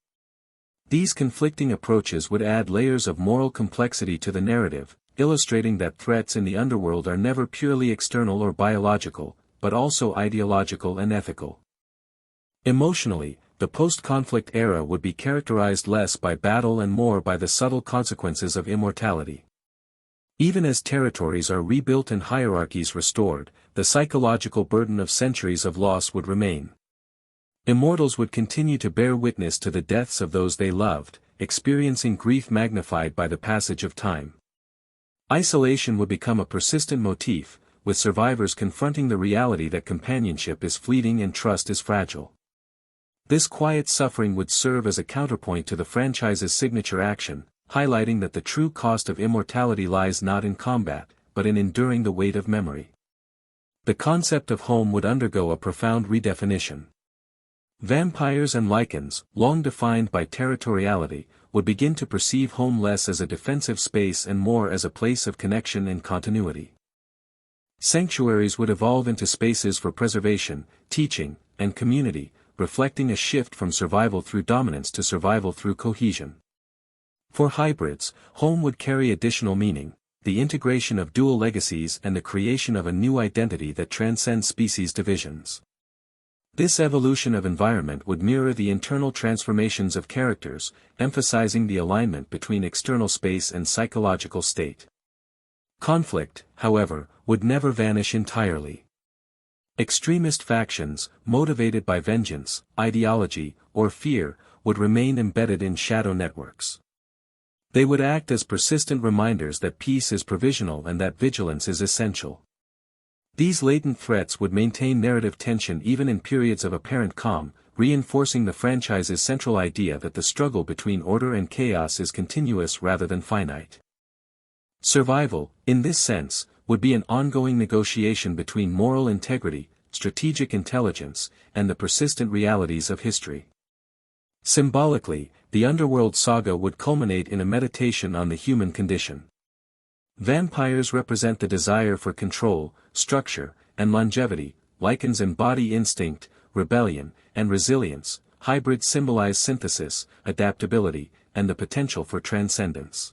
These conflicting approaches would add layers of moral complexity to the narrative, illustrating that threats in the underworld are never purely external or biological, but also ideological and ethical. Emotionally, the post-conflict era would be characterized less by battle and more by the subtle consequences of immortality. Even as territories are rebuilt and hierarchies restored, the psychological burden of centuries of loss would remain. Immortals would continue to bear witness to the deaths of those they loved, experiencing grief magnified by the passage of time. Isolation would become a persistent motif, with survivors confronting the reality that companionship is fleeting and trust is fragile. This quiet suffering would serve as a counterpoint to the franchise's signature action, highlighting that the true cost of immortality lies not in combat, but in enduring the weight of memory. The concept of home would undergo a profound redefinition. Vampires and Lycans, long defined by territoriality, would begin to perceive home less as a defensive space and more as a place of connection and continuity. Sanctuaries would evolve into spaces for preservation, teaching, and community, reflecting a shift from survival through dominance to survival through cohesion. For hybrids, home would carry additional meaning, the integration of dual legacies and the creation of a new identity that transcends species divisions. This evolution of environment would mirror the internal transformations of characters, emphasizing the alignment between external space and psychological state. Conflict, however, would never vanish entirely. Extremist factions, motivated by vengeance, ideology, or fear, would remain embedded in shadow networks. They would act as persistent reminders that peace is provisional and that vigilance is essential. These latent threats would maintain narrative tension even in periods of apparent calm, reinforcing the franchise's central idea that the struggle between order and chaos is continuous rather than finite. Survival, in this sense, would be an ongoing negotiation between moral integrity, strategic intelligence, and the persistent realities of history. Symbolically, the Underworld saga would culminate in a meditation on the human condition. Vampires represent the desire for control, structure, and longevity, Lycans embody instinct, rebellion, and resilience, hybrids symbolize synthesis, adaptability, and the potential for transcendence.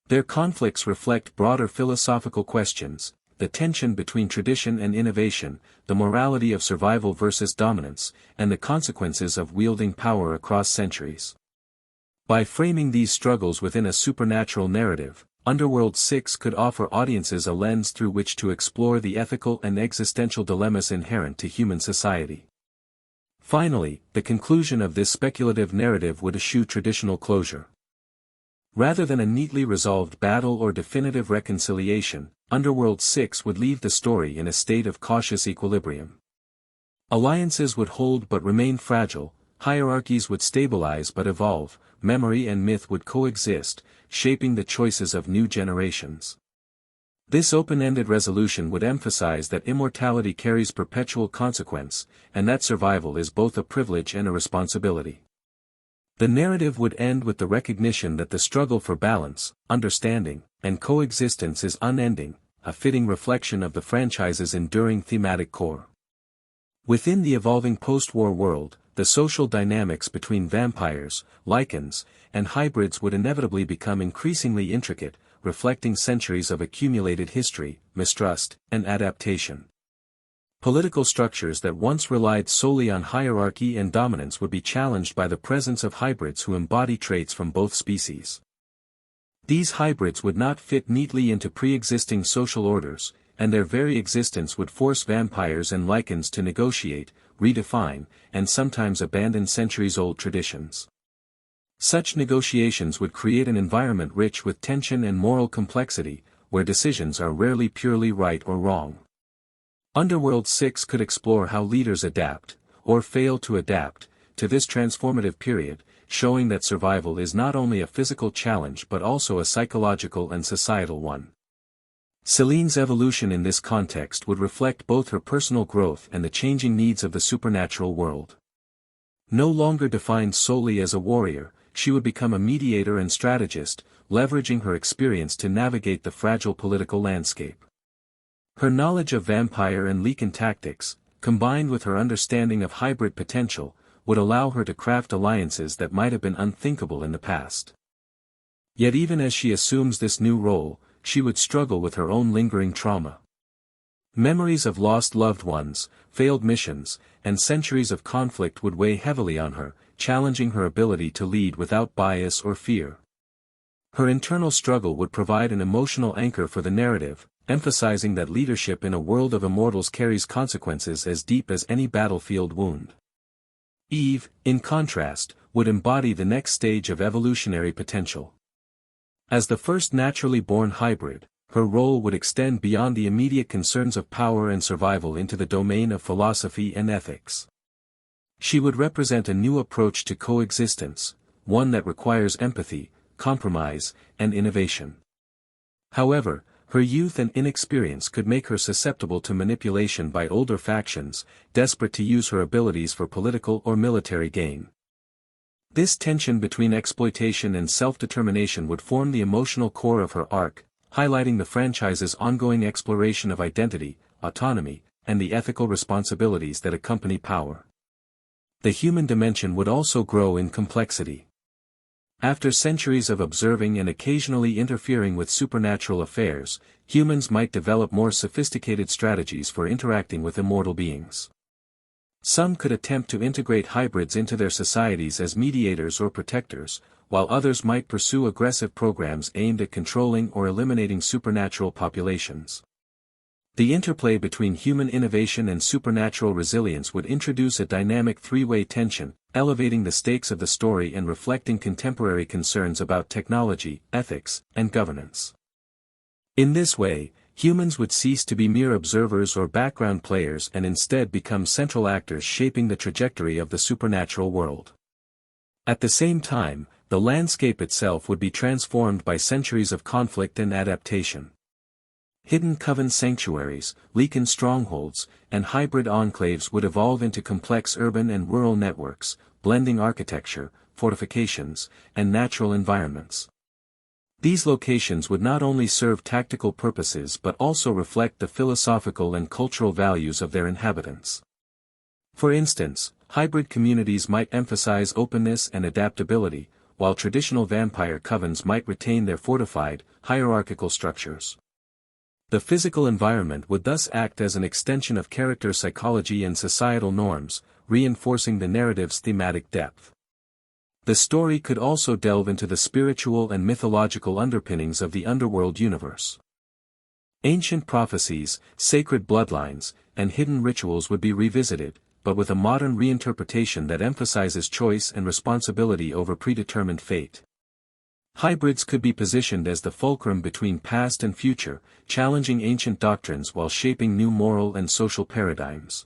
Their conflicts reflect broader philosophical questions, the tension between tradition and innovation, the morality of survival versus dominance, and the consequences of wielding power across centuries. By framing these struggles within a supernatural narrative, Underworld 6 could offer audiences a lens through which to explore the ethical and existential dilemmas inherent to human society. Finally, the conclusion of this speculative narrative would eschew traditional closure. Rather than a neatly resolved battle or definitive reconciliation, Underworld 6 would leave the story in a state of cautious equilibrium. Alliances would hold but remain fragile, hierarchies would stabilize but evolve, memory and myth would coexist, shaping the choices of new generations. This open-ended resolution would emphasize that immortality carries perpetual consequence, and that survival is both a privilege and a responsibility. The narrative would end with the recognition that the struggle for balance, understanding, and coexistence is unending, a fitting reflection of the franchise's enduring thematic core. Within the evolving post-war world, the social dynamics between vampires, Lycans, and hybrids would inevitably become increasingly intricate, reflecting centuries of accumulated history, mistrust, and adaptation. Political structures that once relied solely on hierarchy and dominance would be challenged by the presence of hybrids who embody traits from both species. These hybrids would not fit neatly into pre-existing social orders, and their very existence would force vampires and Lycans to negotiate, redefine, and sometimes abandon centuries-old traditions. Such negotiations would create an environment rich with tension and moral complexity, where decisions are rarely purely right or wrong. Underworld 6 could explore how leaders adapt, or fail to adapt, to this transformative period, showing that survival is not only a physical challenge but also a psychological and societal one. Celine's evolution in this context would reflect both her personal growth and the changing needs of the supernatural world. No longer defined solely as a warrior, she would become a mediator and strategist, leveraging her experience to navigate the fragile political landscape. Her knowledge of vampire and Lycan tactics, combined with her understanding of hybrid potential, would allow her to craft alliances that might have been unthinkable in the past. Yet even as she assumes this new role, she would struggle with her own lingering trauma. Memories of lost loved ones, failed missions, and centuries of conflict would weigh heavily on her, challenging her ability to lead without bias or fear. Her internal struggle would provide an emotional anchor for the narrative, emphasizing that leadership in a world of immortals carries consequences as deep as any battlefield wound. Eve, in contrast, would embody the next stage of evolutionary potential. As the first naturally born hybrid, her role would extend beyond the immediate concerns of power and survival into the domain of philosophy and ethics. She would represent a new approach to coexistence, one that requires empathy, compromise, and innovation. However, her youth and inexperience could make her susceptible to manipulation by older factions, desperate to use her abilities for political or military gain. This tension between exploitation and self-determination would form the emotional core of her arc, highlighting the franchise's ongoing exploration of identity, autonomy, and the ethical responsibilities that accompany power. The human dimension would also grow in complexity. After centuries of observing and occasionally interfering with supernatural affairs, humans might develop more sophisticated strategies for interacting with immortal beings. Some could attempt to integrate hybrids into their societies as mediators or protectors, while others might pursue aggressive programs aimed at controlling or eliminating supernatural populations. The interplay between human innovation and supernatural resilience would introduce a dynamic three-way tension, elevating the stakes of the story and reflecting contemporary concerns about technology, ethics, and governance. In this way, humans would cease to be mere observers or background players and instead become central actors shaping the trajectory of the supernatural world. At the same time, the landscape itself would be transformed by centuries of conflict and adaptation. Hidden coven sanctuaries, Lycan strongholds, and hybrid enclaves would evolve into complex urban and rural networks, blending architecture, fortifications, and natural environments. These locations would not only serve tactical purposes but also reflect the philosophical and cultural values of their inhabitants. For instance, hybrid communities might emphasize openness and adaptability, while traditional vampire covens might retain their fortified, hierarchical structures. The physical environment would thus act as an extension of character psychology and societal norms, reinforcing the narrative's thematic depth. The story could also delve into the spiritual and mythological underpinnings of the Underworld universe. Ancient prophecies, sacred bloodlines, and hidden rituals would be revisited, but with a modern reinterpretation that emphasizes choice and responsibility over predetermined fate. Hybrids could be positioned as the fulcrum between past and future, challenging ancient doctrines while shaping new moral and social paradigms.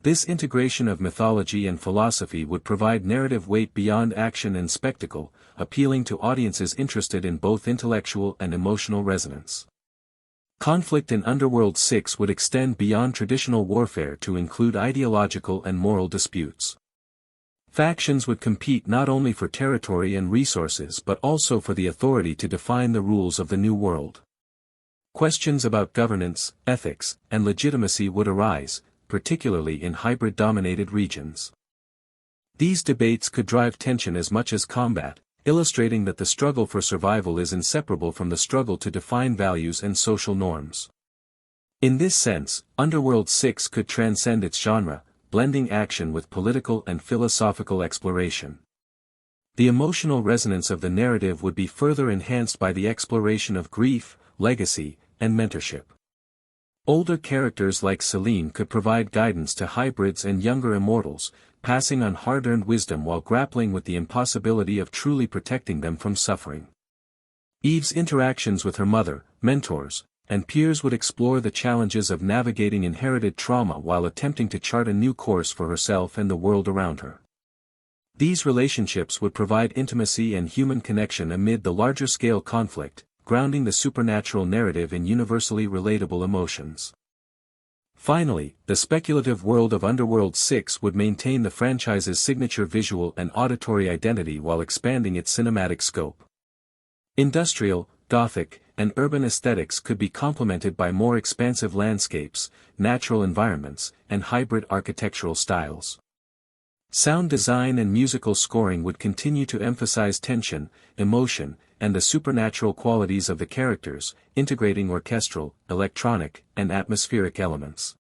This integration of mythology and philosophy would provide narrative weight beyond action and spectacle, appealing to audiences interested in both intellectual and emotional resonance. Conflict in Underworld 6 would extend beyond traditional warfare to include ideological and moral disputes. Factions would compete not only for territory and resources but also for the authority to define the rules of the new world. Questions about governance, ethics, and legitimacy would arise, particularly in hybrid-dominated regions. These debates could drive tension as much as combat, illustrating that the struggle for survival is inseparable from the struggle to define values and social norms. In this sense, Underworld 6 could transcend its genre, blending action with political and philosophical exploration. The emotional resonance of the narrative would be further enhanced by the exploration of grief, legacy, and mentorship. Older characters like Celine could provide guidance to hybrids and younger immortals, passing on hard-earned wisdom while grappling with the impossibility of truly protecting them from suffering. Eve's interactions with her mother, mentors, and peers would explore the challenges of navigating inherited trauma while attempting to chart a new course for herself and the world around her. These relationships would provide intimacy and human connection amid the larger-scale conflict, grounding the supernatural narrative in universally relatable emotions. Finally, the speculative world of Underworld 6 would maintain the franchise's signature visual and auditory identity while expanding its cinematic scope. Industrial, Gothic, and urban aesthetics could be complemented by more expansive landscapes, natural environments, and hybrid architectural styles. Sound design and musical scoring would continue to emphasize tension, emotion, and the supernatural qualities of the characters, integrating orchestral, electronic, and atmospheric elements.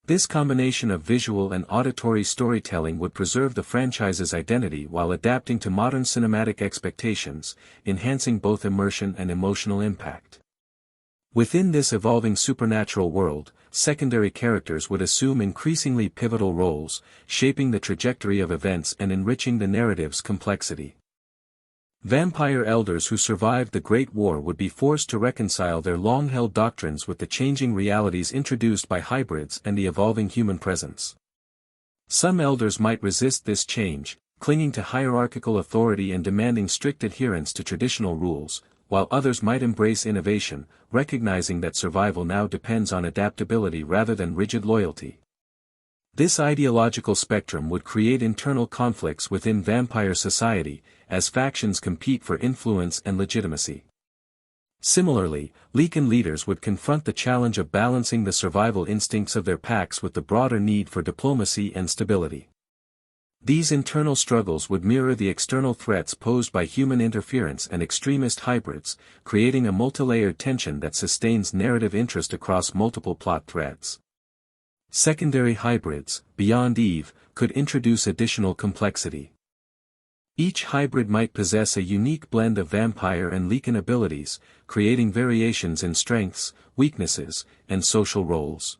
This combination of visual and auditory storytelling would preserve the franchise's identity while adapting to modern cinematic expectations, enhancing both immersion and emotional impact. Within this evolving supernatural world, secondary characters would assume increasingly pivotal roles, shaping the trajectory of events and enriching the narrative's complexity. Vampire elders who survived the Great War would be forced to reconcile their long-held doctrines with the changing realities introduced by hybrids and the evolving human presence. Some elders might resist this change, clinging to hierarchical authority and demanding strict adherence to traditional rules, while others might embrace innovation, recognizing that survival now depends on adaptability rather than rigid loyalty. This ideological spectrum would create internal conflicts within vampire society, as factions compete for influence and legitimacy. Similarly, Lycan leaders would confront the challenge of balancing the survival instincts of their packs with the broader need for diplomacy and stability. These internal struggles would mirror the external threats posed by human interference and extremist hybrids, creating a multilayered tension that sustains narrative interest across multiple plot threads. Secondary hybrids, beyond Eve, could introduce additional complexity. Each hybrid might possess a unique blend of vampire and Lycan abilities, creating variations in strengths, weaknesses, and social roles.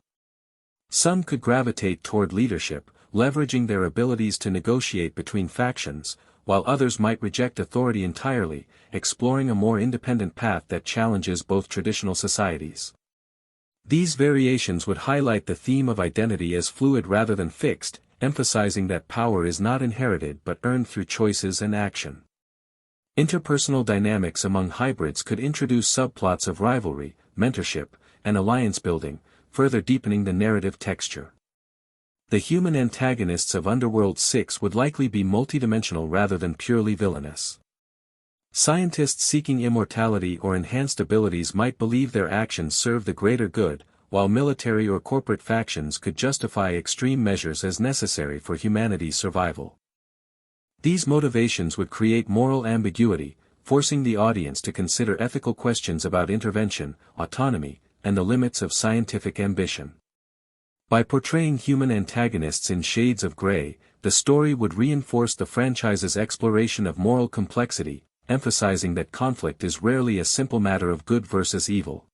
Some could gravitate toward leadership, leveraging their abilities to negotiate between factions, while others might reject authority entirely, exploring a more independent path that challenges both traditional societies. These variations would highlight the theme of identity as fluid rather than fixed, emphasizing that power is not inherited but earned through choices and action. Interpersonal dynamics among hybrids could introduce subplots of rivalry, mentorship, and alliance building, further deepening the narrative texture. The human antagonists of Underworld 6 would likely be multidimensional rather than purely villainous. Scientists seeking immortality or enhanced abilities might believe their actions serve the greater good, while military or corporate factions could justify extreme measures as necessary for humanity's survival. These motivations would create moral ambiguity, forcing the audience to consider ethical questions about intervention, autonomy, and the limits of scientific ambition. By portraying human antagonists in shades of gray, the story would reinforce the franchise's exploration of moral complexity, emphasizing that conflict is rarely a simple matter of good versus evil.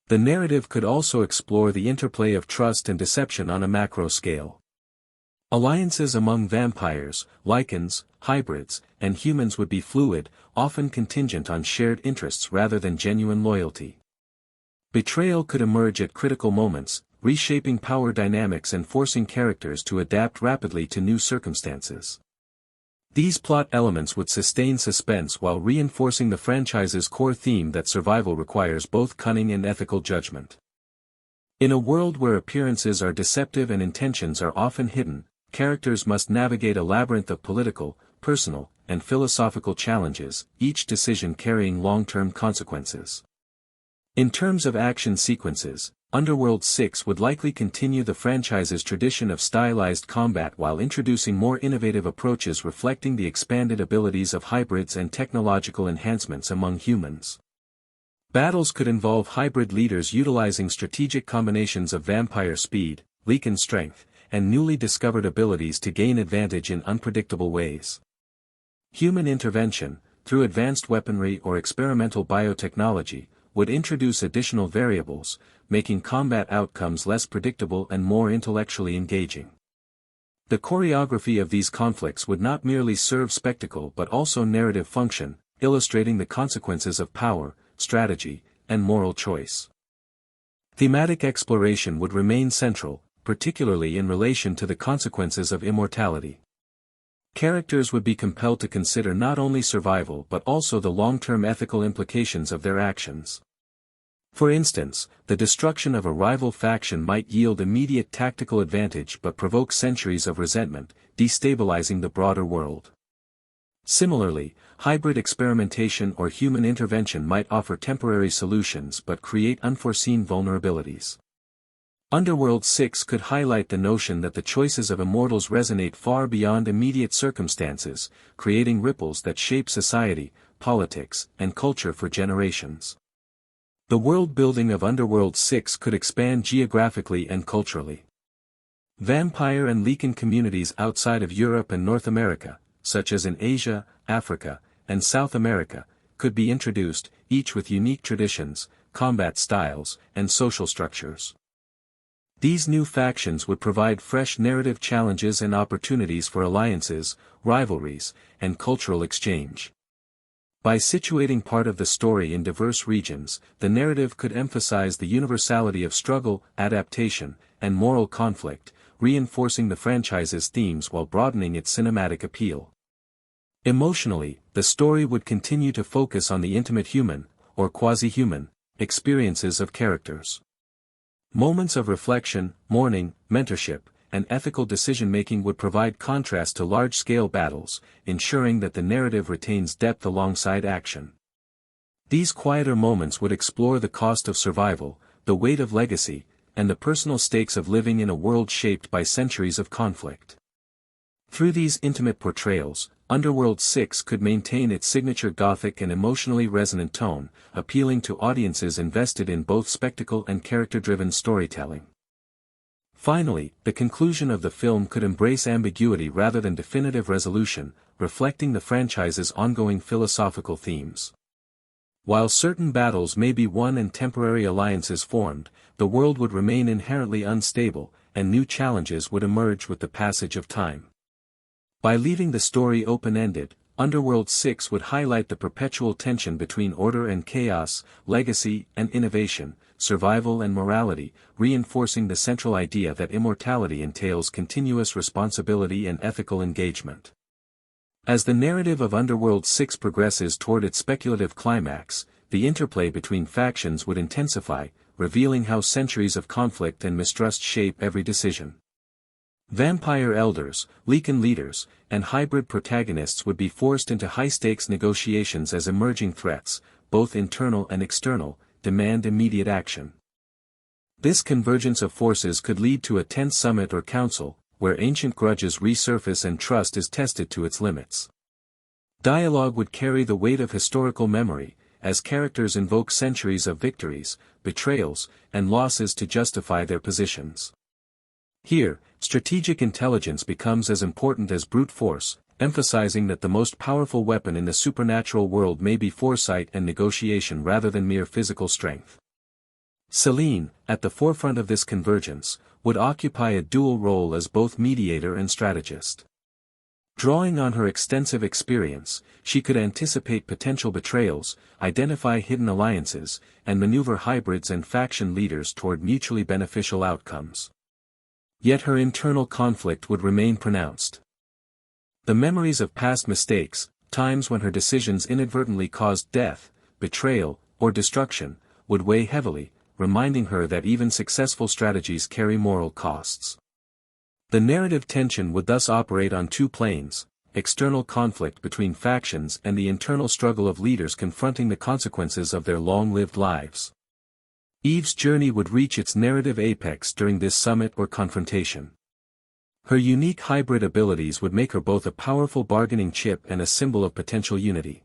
The narrative could also explore the interplay of trust and deception on a macro scale. Alliances among vampires, Lycans, hybrids, and humans would be fluid, often contingent on shared interests rather than genuine loyalty. Betrayal could emerge at critical moments, reshaping power dynamics and forcing characters to adapt rapidly to new circumstances. These plot elements would sustain suspense while reinforcing the franchise's core theme that survival requires both cunning and ethical judgment. In a world where appearances are deceptive and intentions are often hidden, characters must navigate a labyrinth of political, personal, and philosophical challenges, each decision carrying long-term consequences. In terms of action sequences, Underworld 6 would likely continue the franchise's tradition of stylized combat while introducing more innovative approaches reflecting the expanded abilities of hybrids and technological enhancements among humans. Battles could involve hybrid leaders utilizing strategic combinations of vampire speed, Lycan strength, and newly discovered abilities to gain advantage in unpredictable ways. Human intervention, through advanced weaponry or experimental biotechnology, would introduce additional variables, making combat outcomes less predictable and more intellectually engaging. The choreography of these conflicts would not merely serve spectacle but also narrative function, illustrating the consequences of power, strategy, and moral choice. Thematic exploration would remain central, particularly in relation to the consequences of immortality. Characters would be compelled to consider not only survival but also the long-term ethical implications of their actions. For instance, the destruction of a rival faction might yield immediate tactical advantage but provoke centuries of resentment, destabilizing the broader world. Similarly, hybrid experimentation or human intervention might offer temporary solutions but create unforeseen vulnerabilities. Underworld 6 could highlight the notion that the choices of immortals resonate far beyond immediate circumstances, creating ripples that shape society, politics, and culture for generations. The world-building of Underworld 6 could expand geographically and culturally. Vampire and Lycan communities outside of Europe and North America, such as in Asia, Africa, and South America, could be introduced, each with unique traditions, combat styles, and social structures. These new factions would provide fresh narrative challenges and opportunities for alliances, rivalries, and cultural exchange. By situating part of the story in diverse regions, the narrative could emphasize the universality of struggle, adaptation, and moral conflict, reinforcing the franchise's themes while broadening its cinematic appeal. Emotionally, the story would continue to focus on the intimate human, or quasi-human, experiences of characters. Moments of reflection, mourning, mentorship, and ethical decision-making would provide contrast to large-scale battles, ensuring that the narrative retains depth alongside action. These quieter moments would explore the cost of survival, the weight of legacy, and the personal stakes of living in a world shaped by centuries of conflict. Through these intimate portrayals, Underworld 6 could maintain its signature gothic and emotionally resonant tone, appealing to audiences invested in both spectacle and character-driven storytelling. Finally, the conclusion of the film could embrace ambiguity rather than definitive resolution, reflecting the franchise's ongoing philosophical themes. While certain battles may be won and temporary alliances formed, the world would remain inherently unstable, and new challenges would emerge with the passage of time. By leaving the story open-ended, Underworld 6 would highlight the perpetual tension between order and chaos, legacy and innovation, survival and morality, reinforcing the central idea that immortality entails continuous responsibility and ethical engagement. As the narrative of Underworld 6 progresses toward its speculative climax, the interplay between factions would intensify, revealing how centuries of conflict and mistrust shape every decision. Vampire elders, Lycan leaders, and hybrid protagonists would be forced into high-stakes negotiations as emerging threats, both internal and external, demand immediate action. This convergence of forces could lead to a tense summit or council, where ancient grudges resurface and trust is tested to its limits. Dialogue would carry the weight of historical memory, as characters invoke centuries of victories, betrayals, and losses to justify their positions. Here, strategic intelligence becomes as important as brute force, emphasizing that the most powerful weapon in the supernatural world may be foresight and negotiation rather than mere physical strength. Selene, at the forefront of this convergence, would occupy a dual role as both mediator and strategist. Drawing on her extensive experience, she could anticipate potential betrayals, identify hidden alliances, and maneuver hybrids and faction leaders toward mutually beneficial outcomes. Yet her internal conflict would remain pronounced. The memories of past mistakes, times when her decisions inadvertently caused death, betrayal, or destruction, would weigh heavily, reminding her that even successful strategies carry moral costs. The narrative tension would thus operate on two planes: external conflict between factions and the internal struggle of leaders confronting the consequences of their long-lived lives. Eve's journey would reach its narrative apex during this summit or confrontation. Her unique hybrid abilities would make her both a powerful bargaining chip and a symbol of potential unity.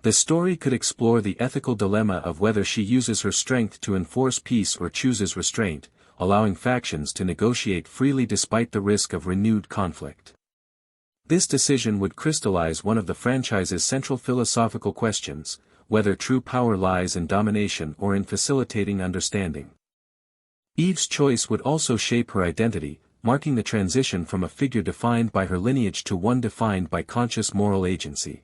The story could explore the ethical dilemma of whether she uses her strength to enforce peace or chooses restraint, allowing factions to negotiate freely despite the risk of renewed conflict. This decision would crystallize one of the franchise's central philosophical questions: whether true power lies in domination or in facilitating understanding. Eve's choice would also shape her identity, marking the transition from a figure defined by her lineage to one defined by conscious moral agency.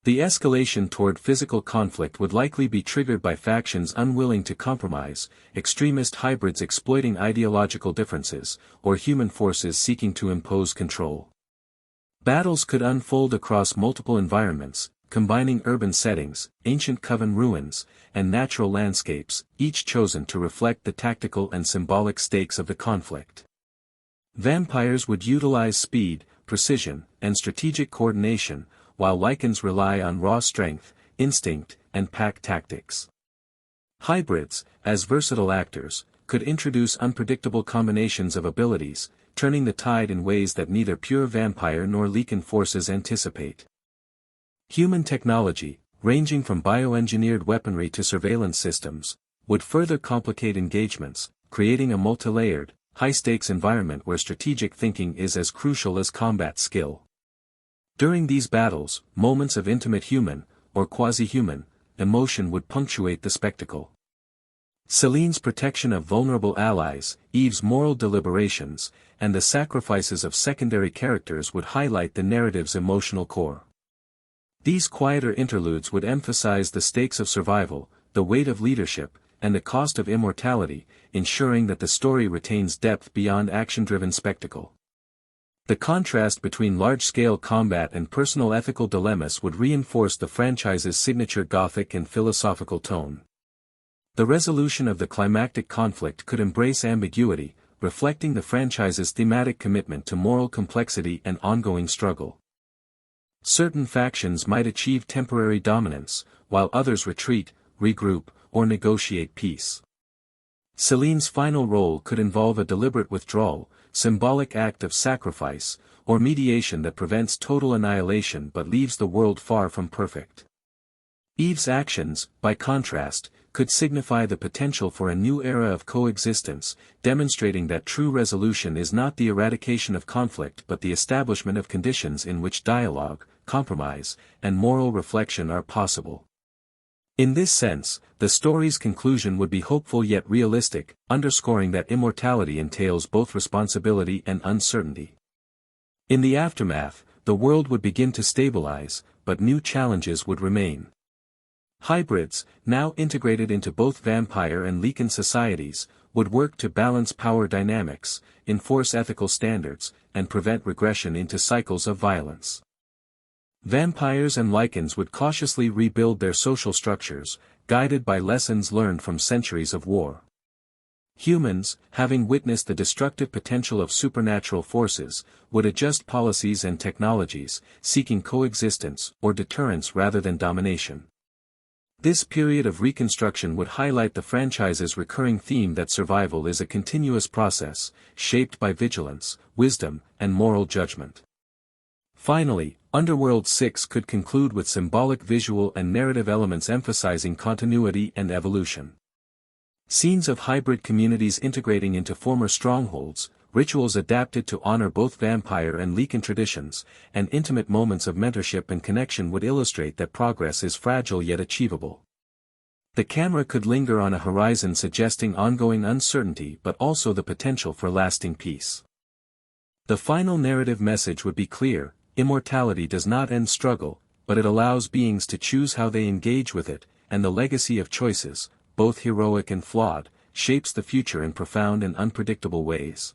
The escalation toward physical conflict would likely be triggered by factions unwilling to compromise, extremist hybrids exploiting ideological differences, or human forces seeking to impose control. Battles could unfold across multiple environments, combining urban settings, ancient coven ruins, and natural landscapes, each chosen to reflect the tactical and symbolic stakes of the conflict. Vampires would utilize speed, precision, and strategic coordination, while Lycans rely on raw strength, instinct, and pack tactics. Hybrids, as versatile actors, could introduce unpredictable combinations of abilities, turning the tide in ways that neither pure vampire nor Lycan forces anticipate. Human technology, ranging from bioengineered weaponry to surveillance systems, would further complicate engagements, creating a multi-layered, high-stakes environment where strategic thinking is as crucial as combat skill. During these battles, moments of intimate human, or quasi-human, emotion would punctuate the spectacle. Selene's protection of vulnerable allies, Eve's moral deliberations, and the sacrifices of secondary characters would highlight the narrative's emotional core. These quieter interludes would emphasize the stakes of survival, the weight of leadership, and the cost of immortality, ensuring that the story retains depth beyond action-driven spectacle. The contrast between large-scale combat and personal ethical dilemmas would reinforce the franchise's signature gothic and philosophical tone. The resolution of the climactic conflict could embrace ambiguity, reflecting the franchise's thematic commitment to moral complexity and ongoing struggle. Certain factions might achieve temporary dominance, while others retreat, regroup, or negotiate peace. Celine's final role could involve a deliberate withdrawal, symbolic act of sacrifice, or mediation that prevents total annihilation but leaves the world far from perfect. Eve's actions, by contrast, could signify the potential for a new era of coexistence, demonstrating that true resolution is not the eradication of conflict but the establishment of conditions in which dialogue, compromise, and moral reflection are possible. In this sense, the story's conclusion would be hopeful yet realistic, underscoring that immortality entails both responsibility and uncertainty. In the aftermath, the world would begin to stabilize, but new challenges would remain. Hybrids, now integrated into both vampire and Lycan societies, would work to balance power dynamics, enforce ethical standards, and prevent regression into cycles of violence. Vampires and Lycans would cautiously rebuild their social structures, guided by lessons learned from centuries of war. Humans, having witnessed the destructive potential of supernatural forces, would adjust policies and technologies, seeking coexistence or deterrence rather than domination. This period of reconstruction would highlight the franchise's recurring theme that survival is a continuous process, shaped by vigilance, wisdom, and moral judgment. Finally, Underworld 6 could conclude with symbolic visual and narrative elements emphasizing continuity and evolution. Scenes of hybrid communities integrating into former strongholds, rituals adapted to honor both vampire and Lycan traditions, and intimate moments of mentorship and connection would illustrate that progress is fragile yet achievable. The camera could linger on a horizon suggesting ongoing uncertainty but also the potential for lasting peace. The final narrative message would be clear: immortality does not end struggle, but it allows beings to choose how they engage with it, and the legacy of choices, both heroic and flawed, shapes the future in profound and unpredictable ways.